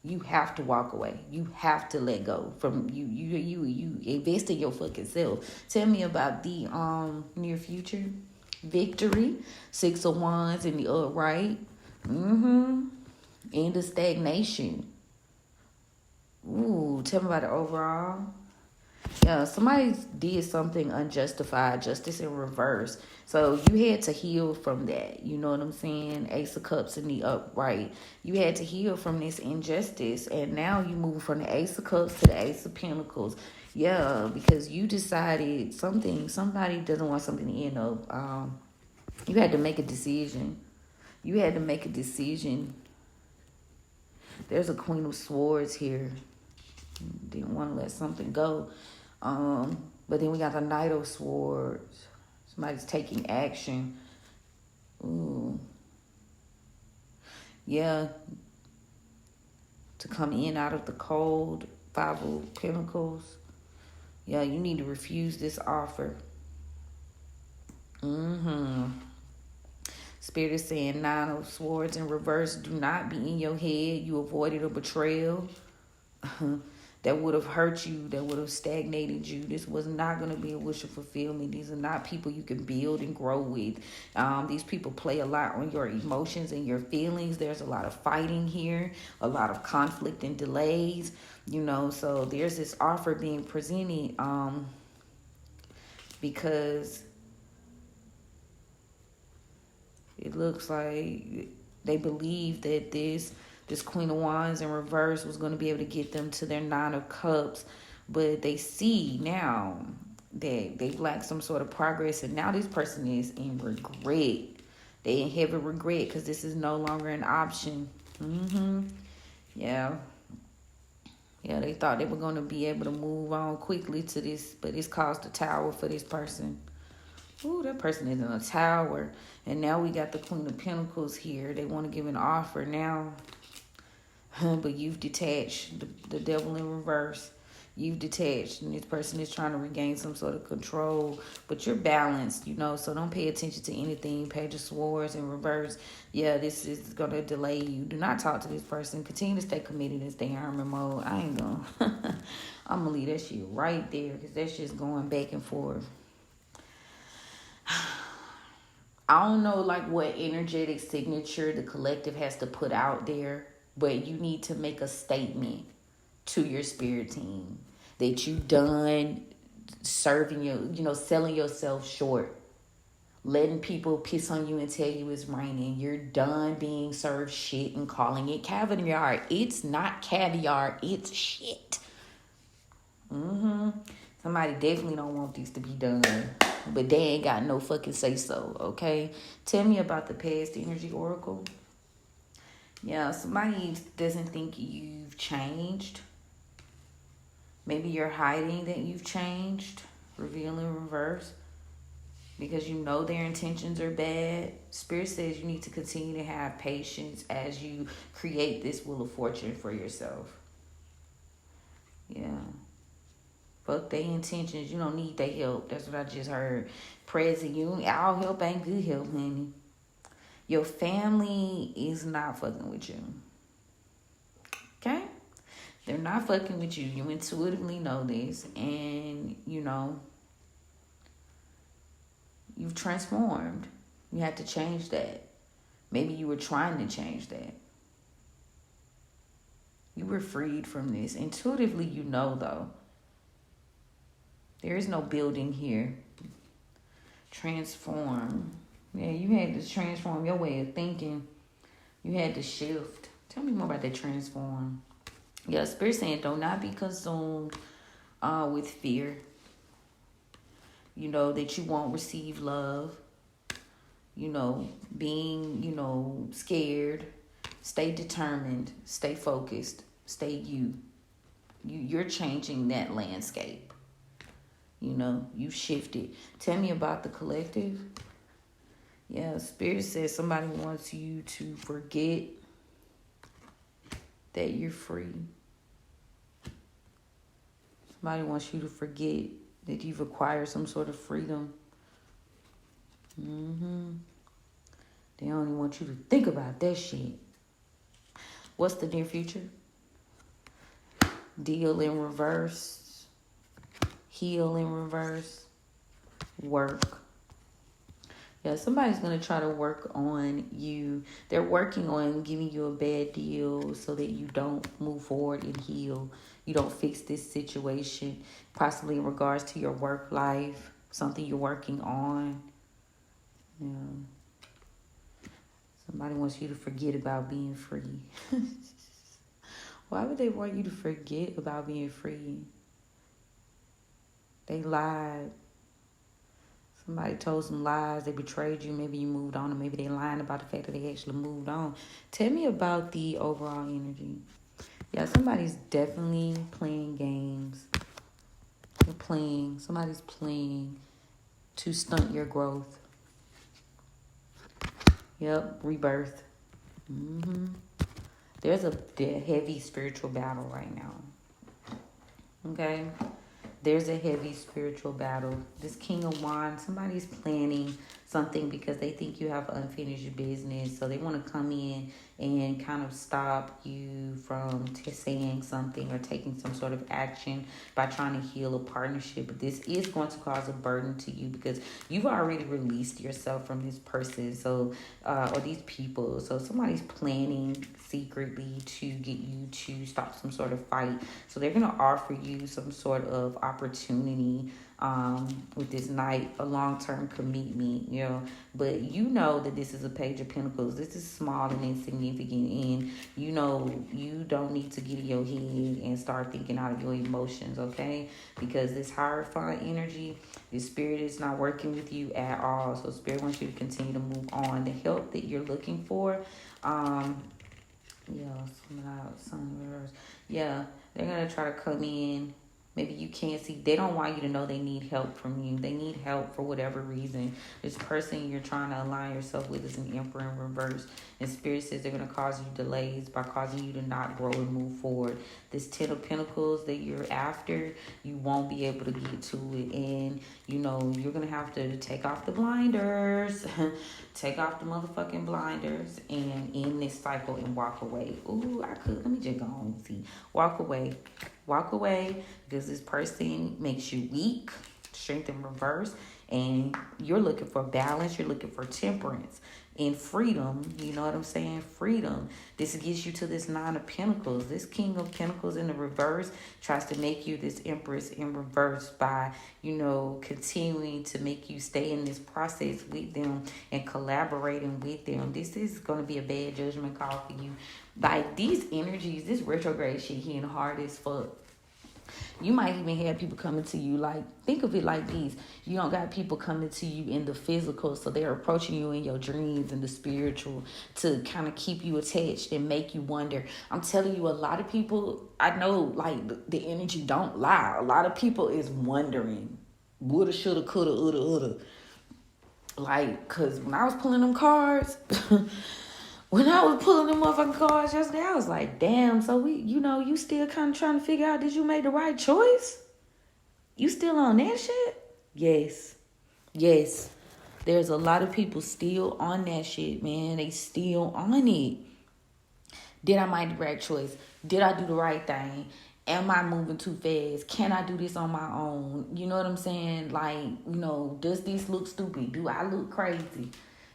Speaker 1: You have to walk away. You have to let go from you. You invest in your fucking self. Tell me about the near future. Victory. 6 of Wands in the upright. End of stagnation. Ooh, tell me about it overall. Yeah, somebody did something unjustified, justice in reverse. So you had to heal from that. You know what I'm saying? Ace of Cups in the upright. You had to heal from this injustice. And now you move from the Ace of Cups to the Ace of Pentacles. Yeah, because you decided somebody doesn't want something to end up. You had to make a decision. There's a Queen of Swords here. Didn't want to let something go. But then we got the Knight of Swords. Somebody's taking action. Ooh. Yeah. To come in out of the cold. 5 of Pentacles. Yeah, you need to refuse this offer. Spirit is saying 9 of Swords in reverse. Do not be in your head. You avoided a betrayal that would have hurt you, that would have stagnated you. This was not going to be a wish of fulfillment. These are not people you can build and grow with. These people play a lot on your emotions and your feelings. There's a lot of fighting here, a lot of conflict and delays, so there's this offer being presented because it looks like they believe that this Queen of Wands in reverse was going to be able to get them to their 9 of Cups. But they see now that they've lacked some sort of progress. And now this person is in regret. They in heavy regret because this is no longer an option. Yeah. Yeah, they thought they were going to be able to move on quickly to this, but it's caused a tower for this person. Ooh, that person is in a tower. And now we got the Queen of Pentacles here. They want to give an offer now. But you've detached. The devil in reverse. You've detached. And this person is trying to regain some sort of control. But you're balanced, so don't pay attention to anything. Page of Swords in reverse. Yeah, this is going to delay you. Do not talk to this person. Continue to stay committed and stay in hermit mode. I ain't going to. I'm going to leave that shit right there. Because that's just going back and forth. I don't know what energetic signature the collective has to put out there, but you need to make a statement to your spirit team that you done serving selling yourself short, letting people piss on you and tell you it's raining. You're done being served shit and calling it caviar. It's not caviar, it's shit. Somebody definitely don't want this to be done. But they ain't got no fucking say so, okay? Tell me about the past energy oracle. Yeah, somebody doesn't think you've changed. Maybe you're hiding that you've changed. Reveal in reverse. Because you know their intentions are bad. Spirit says you need to continue to have patience as you create this wheel of fortune for yourself. Yeah. Fuck their intentions. You don't need their help. That's what I just heard. Present you. All help ain't good help, honey. Your family is not fucking with you. Okay? They're not fucking with you. You intuitively know this. And, you've transformed. You had to change that. Maybe you were trying to change that. You were freed from this. Intuitively, though. There is no building here. Transform. Yeah, you had to transform your way of thinking. You had to shift. Tell me more about that transform. Yeah, Spirit saying do not be consumed with fear. That you won't receive love. Being, scared. Stay determined. Stay focused. Stay you. You're changing that landscape. You shifted. Tell me about the collective. Yeah, Spirit says somebody wants you to forget that you're free. Somebody wants you to forget that you've acquired some sort of freedom. They only want you to think about that shit. What's the near future? Deal in reverse. Heal in reverse. Work. Yeah, somebody's going to try to work on you. They're working on giving you a bad deal so that you don't move forward and heal. You don't fix this situation, possibly in regards to your work life, something you're working on. Yeah. Somebody wants you to forget about being free. Why would they want you to forget about being free? They lied. Somebody told some lies. They betrayed you. Maybe you moved on, or maybe they lying about the fact that they actually moved on. Tell me about the overall energy. Yeah, somebody's definitely playing games. They're playing. Somebody's playing to stunt your growth. Yep, rebirth. There's a heavy spiritual battle right now. Okay? There's a heavy spiritual battle. This King of Wands, somebody's planning something because they think you have unfinished business. So they want to come in and kind of stop you from saying something or taking some sort of action by trying to heal a partnership. But this is going to cause a burden to you because you've already released yourself from this person, or these people. So somebody's planning secretly to get you to stop some sort of fight. So they're going to offer you some sort of opportunity with this Knight, a long-term commitment, but that this is a Page of Pentacles. This is small and insignificant, and you don't need to get in your head and start thinking out of your emotions, okay? Because this Hierophant energy, this Spirit is not working with you at all. So Spirit wants you to continue to move on. The help that you're looking for, Yeah, some reverse. Yeah, they're gonna try to come in. Maybe you can't see. They don't want you to know they need help from you. They need help for whatever reason. This person you're trying to align yourself with is an emperor in reverse. And spirit says they're gonna cause you delays by causing you to not grow and move forward. This 10 of Pentacles that you're after, you won't be able to get to it, and you're gonna have to take off the blinders. Take off the motherfucking blinders and end this cycle and walk away. Ooh, I could. Let me just go on and see. Walk away. Walk away, because this person makes you weak, strength in reverse, and you're looking for balance. You're looking for temperance and freedom. You know what I'm saying? Freedom. This gets you to this 9 of Pentacles. This King of Pentacles in the reverse tries to make you this Empress in reverse by, continuing to make you stay in this process with them and collaborating with them. This is going to be a bad judgment call for you. Like, these energies, this retrograde shit hitting hard as fuck. You might even have people coming to you, like, think of it like this. You don't got people coming to you in the physical, so they're approaching you in your dreams and the spiritual to kind of keep you attached and make you wonder. I'm telling you, a lot of people, I know, like, the energy don't lie. A lot of people is wondering, woulda, shoulda, coulda, woulda. Like, because when I was pulling them cards... When I was pulling them motherfucking cards yesterday, I was like, damn, so you still kind of trying to figure out, did you make the right choice? You still on that shit? Yes. There's a lot of people still on that shit, man. They still on it. Did I make the right choice? Did I do the right thing? Am I moving too fast? Can I do this on my own? You know what I'm saying? Like, does this look stupid? Do I look crazy?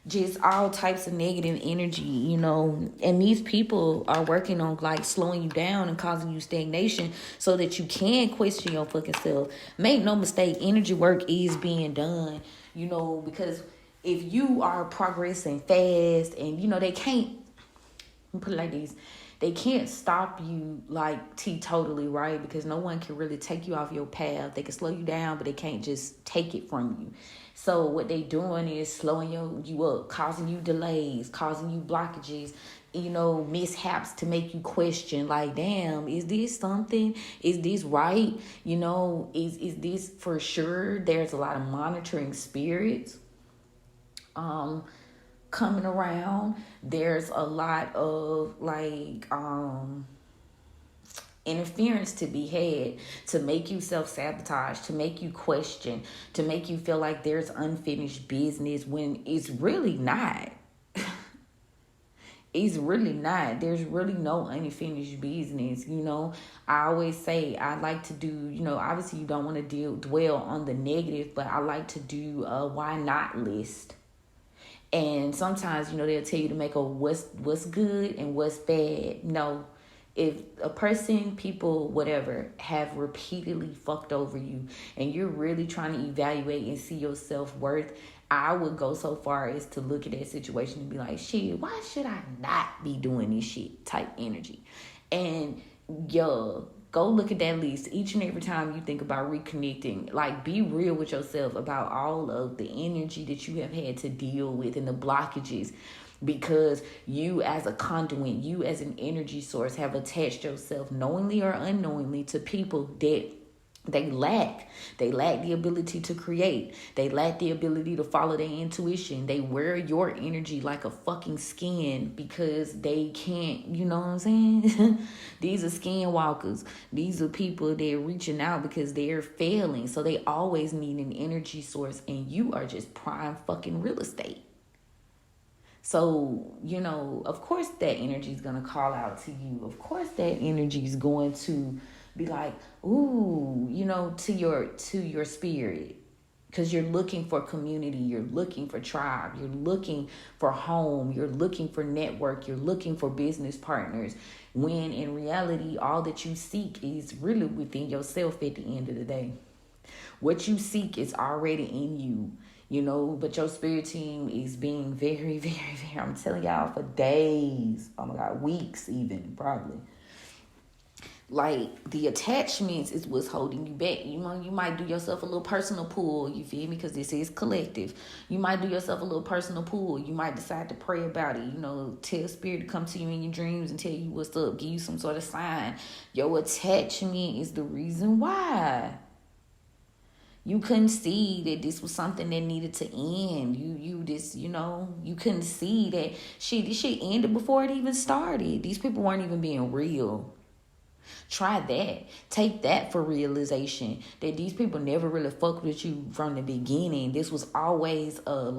Speaker 1: Just all types of negative energy, and these people are working on, like, slowing you down and causing you stagnation so that you can question your fucking self. Make no mistake, energy work is being done, because if you are progressing fast and, they can't, let me put it like this, they can't stop you, like, teetotally, right? Because no one can really take you off your path. They can slow you down, but they can't just take it from you. So what they doing is slowing you up, causing you delays, causing you blockages, mishaps to make you question, like, damn, is this something? Is this right? Is this for sure? There's a lot of monitoring spirits coming around. There's a lot of, like, interference to be had to make you self-sabotage, to make you question, to make you feel like there's unfinished business when it's really not. It's really not. There's really no unfinished business, I always say I like to do, obviously you don't want to dwell on the negative, but I like to do a why not list. And sometimes, they'll tell you to make a what's good and what's bad. No. If a person, people, whatever, have repeatedly fucked over you and you're really trying to evaluate and see your self-worth, I would go so far as to look at that situation and be like, shit, why should I not be doing this shit type energy? And go look at that list each and every time you think about reconnecting. Like, be real with yourself about all of the energy that you have had to deal with and the blockages. Because you as a conduit, you as an energy source have attached yourself knowingly or unknowingly to people that they lack. They lack the ability to create. They lack the ability to follow their intuition. They wear your energy like a fucking skin because they can't, you know what I'm saying? These are skinwalkers. These are people that are reaching out because they're failing. So they always need an energy source, and you are just prime fucking real estate. So, of course that energy is going to call out to you. Of course that energy is going to be like, ooh, to your spirit. Because you're looking for community. You're looking for tribe. You're looking for home. You're looking for network. You're looking for business partners. When in reality, all that you seek is really within yourself at the end of the day. What you seek is already in you. But your spirit team is being very, very, very, I'm telling y'all, for days, oh my God, weeks even, probably. Like, the attachments is what's holding you back. You know, you might do yourself a little personal pull, you feel me? Because this is collective. You might do yourself a little personal pull. You might decide to pray about it. You know, tell spirit to come to you in your dreams and tell you what's up. Give you some sort of sign. Your attachment is the reason why. You couldn't see that this was something that needed to end. You couldn't see that this shit ended before it even started. These people weren't even being real. Try that. Take that for realization that these people never really fucked with you from the beginning. This was always a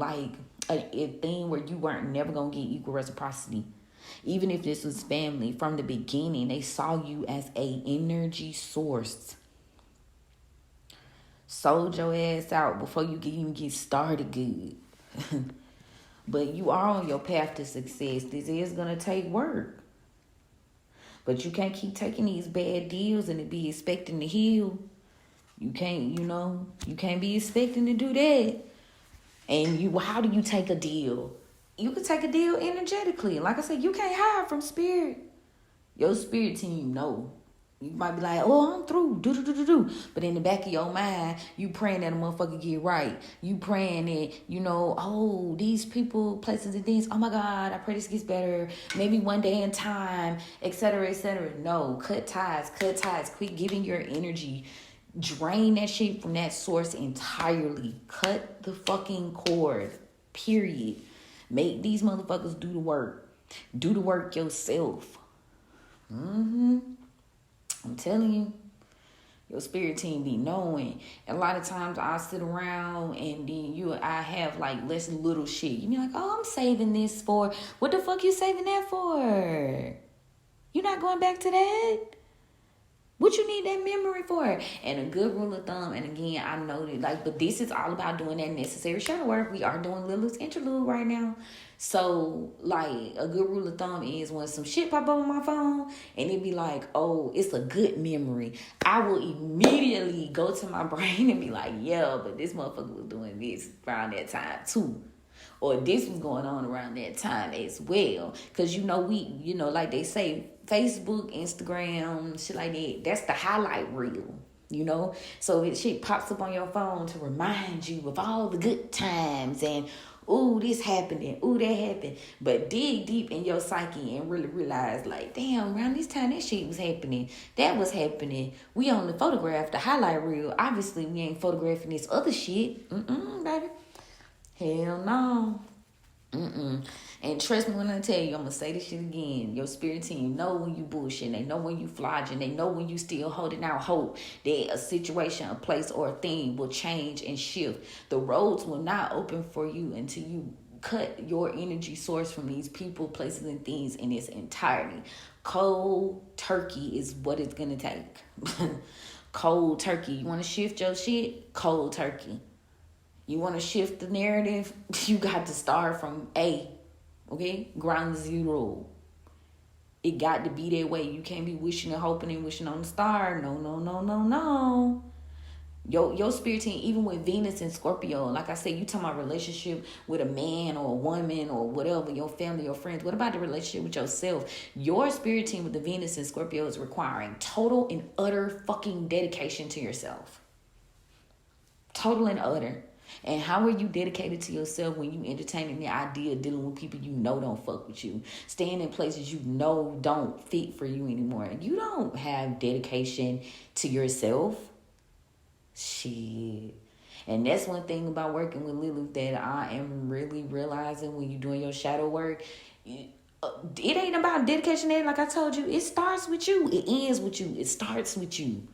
Speaker 1: thing where you weren't never gonna get equal reciprocity. Even if this was family, from the beginning, they saw you as a energy source. Sold your ass out before you can even get started good. But you are on your path to success. This is gonna take work. But you can't keep taking these bad deals and be expecting to heal. You can't, you can't be expecting to do that. And how do you take a deal? You can take a deal energetically. Like I said, you can't hide from spirit. Your spirit team know. You might be like, oh, I'm through. Do. But in the back of your mind, you praying that a motherfucker get right. You praying that, these people, places and things, oh my God, I pray this gets better. Maybe one day in time, etc., etc. No, cut ties. Quit giving your energy. Drain that shit from that source entirely. Cut the fucking cord. Period. Make these motherfuckers do the work. Do the work yourself. I'm telling you, your spirit team be knowing. And a lot of times I sit around and then I have like less little shit. You be like, oh, I'm saving this for. What the fuck you saving that for? You not going back to that? What you need that memory for? And a good rule of thumb, and again, I know that, but this is all about doing that necessary shadow work. We are doing Lilith's interlude right now. So, a good rule of thumb is when some shit pop up on my phone, and it be like, oh, it's a good memory, I will immediately go to my brain and be like, yeah, but this motherfucker was doing this around that time too. Or this was going on around that time as well. Because, like they say, Facebook, Instagram, shit like that, that's the highlight reel, So if shit pops up on your phone to remind you of all the good times and, ooh, this happened and ooh, that happened. But dig deep in your psyche and really realize, damn, around this time that shit was happening. That was happening. We only photographed the highlight reel. Obviously, we ain't photographing this other shit. Baby. Hell no. And trust me when I tell you, I'm going to say this shit again. Your spirit team know when you bullshitting. They know when you flogging. They know when you still holding out hope that a situation, a place, or a thing will change and shift. The roads will not open for you until you cut your energy source from these people, places, and things in its entirety. Cold turkey is what it's going to take. Cold turkey. You want to shift your shit? Cold turkey. You want to shift the narrative? You got to start from A, okay? Ground zero. It got to be that way. You can't be wishing and hoping and wishing on the star. No. Your spirit team, even with Venus and Scorpio, like I said, you talking about relationship with a man or a woman or whatever, your family or friends. What about the relationship with yourself? Your spirit team with the Venus and Scorpio is requiring total and utter fucking dedication to yourself. Total and utter. And how are you dedicated to yourself when you entertaining the idea of dealing with people you know don't fuck with you? Staying in places you know don't fit for you anymore. You don't have dedication to yourself. Shit. And that's one thing about working with Lilith that I am really realizing when you're doing your shadow work. It ain't about dedication there. Like I told you, it starts with you. It ends with you. It starts with you.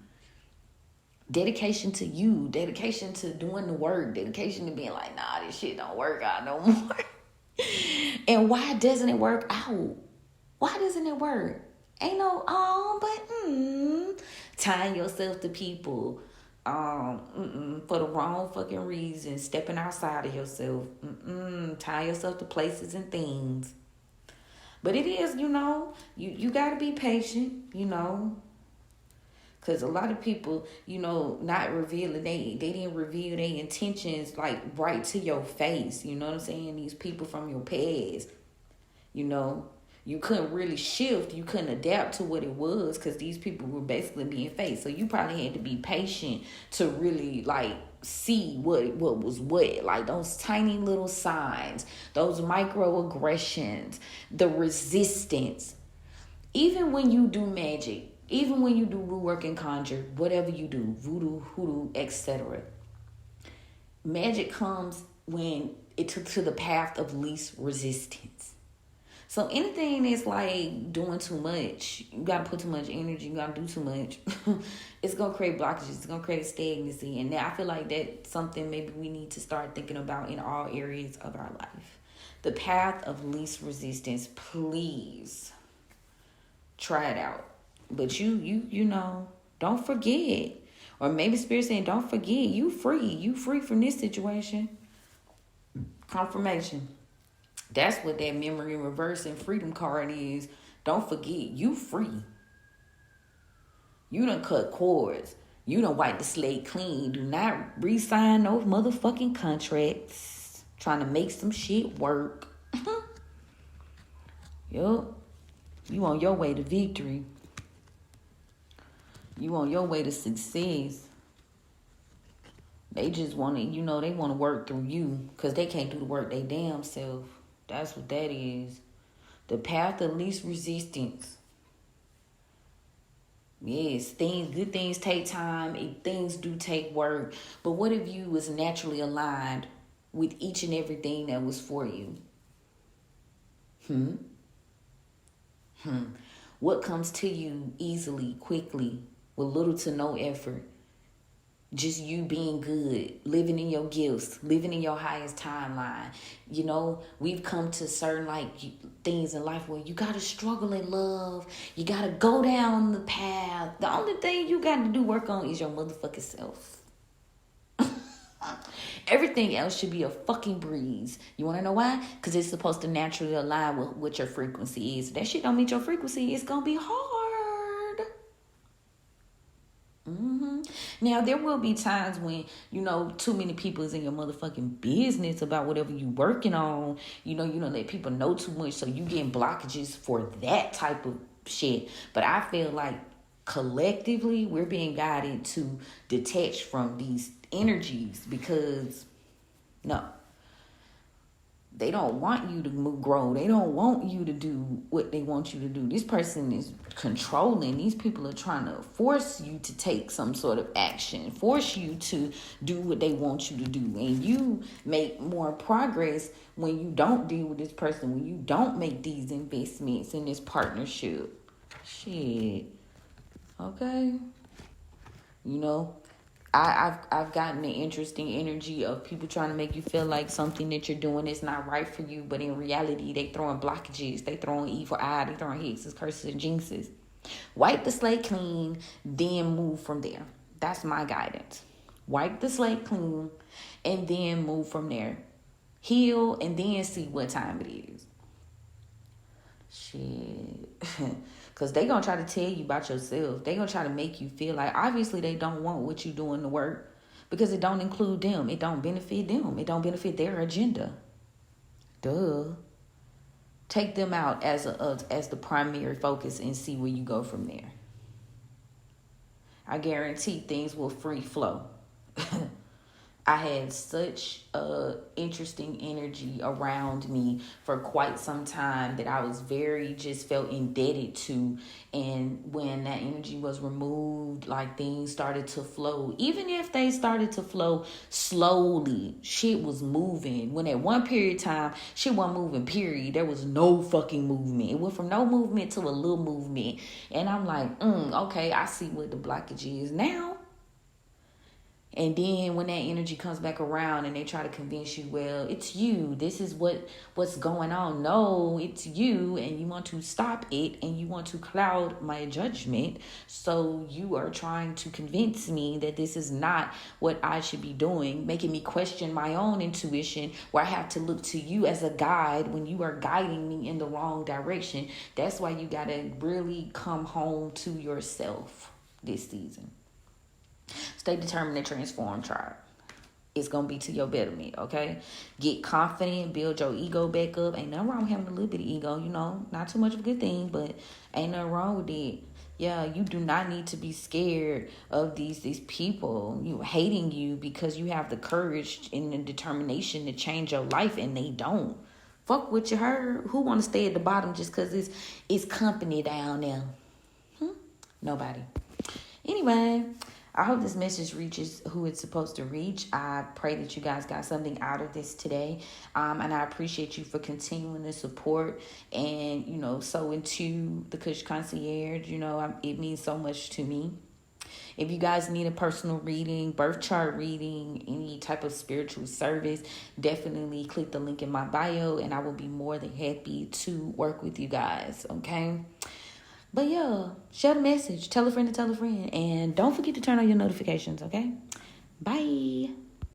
Speaker 1: Dedication to you, dedication to doing the work, dedication to being like, nah, this shit don't work out no more. And why doesn't it work out? Why doesn't it work? Ain't no, tying yourself to people for the wrong fucking reason, stepping outside of yourself, tying yourself to places and things. But it is, you gotta be patient, Because a lot of people, not revealing, they didn't reveal their intentions, right to your face. You know what I'm saying? These people from your past, You couldn't really shift. You couldn't adapt to what it was because these people were basically being faced. So you probably had to be patient to really like see what was what. Like those tiny little signs, those microaggressions, the resistance. Even when you do magic, even when you do root work and conjure, whatever you do, voodoo, hoodoo, etc. Magic comes when it took to the path of least resistance. So anything that's like doing too much, you gotta put too much energy, you gotta do too much, it's gonna create blockages, it's gonna create stagnancy. And I feel like that's something maybe we need to start thinking about in all areas of our life. The path of least resistance, please try it out. But you know, don't forget. Or maybe Spirit saying, don't forget, you free. You free from this situation. Confirmation. That's what that memory in reverse and freedom card is. Don't forget, you free. You done cut cords. You done wiped the slate clean. Do not re-sign those motherfucking contracts. Trying to make some shit work. Yup. You on your way to victory. You on your way to success. They just want to, they want to work through you because they can't do the work they damn self. That's what that is. The path of least resistance. Yes, good things take time. Things do take work. But what if you was naturally aligned with each and everything that was for you? What comes to you easily, quickly, with little to no effort? Just you being good, living in your gifts, living in your highest timeline. We've come to certain things in life where you got to struggle in love. You got to go down the path. The only thing you got to do work on is your motherfucking self. Everything else should be a fucking breeze. You want to know why? Because it's supposed to naturally align with what your frequency is. If that shit don't meet your frequency, it's going to be hard. Now, there will be times when, too many people is in your motherfucking business about whatever you working on. You don't let people know too much, so you getting blockages for that type of shit. But I feel like collectively, we're being guided to detach from these energies because, no. They don't want you to grow. They don't want you to do what they want you to do. This person is controlling. These people are trying to force you to take some sort of action, force you to do what they want you to do. And you make more progress when you don't deal with this person, when you don't make these investments in this partnership. Shit. Okay? I've gotten the interesting energy of people trying to make you feel like something that you're doing is not right for you, but in reality, they throwing blockages, they throwing evil eye, they throwing hexes, curses, and jinxes. Wipe the slate clean, then move from there. That's my guidance. Wipe the slate clean, and then move from there. Heal, and then see what time it is. Shit. Because they going to try to tell you about yourself. They going to try to make you feel like, obviously, they don't want what you doing to work because it don't include them. It don't benefit them. It don't benefit their agenda. Duh. Take them out as the primary focus and see where you go from there. I guarantee things will free flow. I had such interesting energy around me for quite some time that I was just felt indebted to. And when that energy was removed, things started to flow. Even if they started to flow slowly, shit was moving. When at one period of time, shit wasn't moving, period. There was no fucking movement. It went from no movement to a little movement. And I'm like, okay, I see what the blockage is now. And then when that energy comes back around and they try to convince you, well, it's you. This is what's going on. No, it's you. And you want to stop it and you want to cloud my judgment. So you are trying to convince me that this is not what I should be doing, making me question my own intuition where I have to look to you as a guide when you are guiding me in the wrong direction. That's why you got to really come home to yourself this season. Stay determined to transform, tribe. it's going to be to your betterment, okay? Get confident, build your ego back up. Ain't nothing wrong with having a little bit of ego, not too much of a good thing, but ain't nothing wrong with it. Yeah, you do not need to be scared of these people hating you because you have the courage and the determination to change your life, and they don't. Fuck what you heard. Who want to stay at the bottom just because it's company down there? Nobody. Anyway, I hope this message reaches who it's supposed to reach. I pray that you guys got something out of this today. And I appreciate you for continuing to support and, so into the Kush Concierge. It means so much to me. If you guys need a personal reading, birth chart reading, any type of spiritual service, definitely click the link in my bio and I will be more than happy to work with you guys, okay? But yeah, share the message. Tell a friend to tell a friend. And don't forget to turn on your notifications, okay? Bye.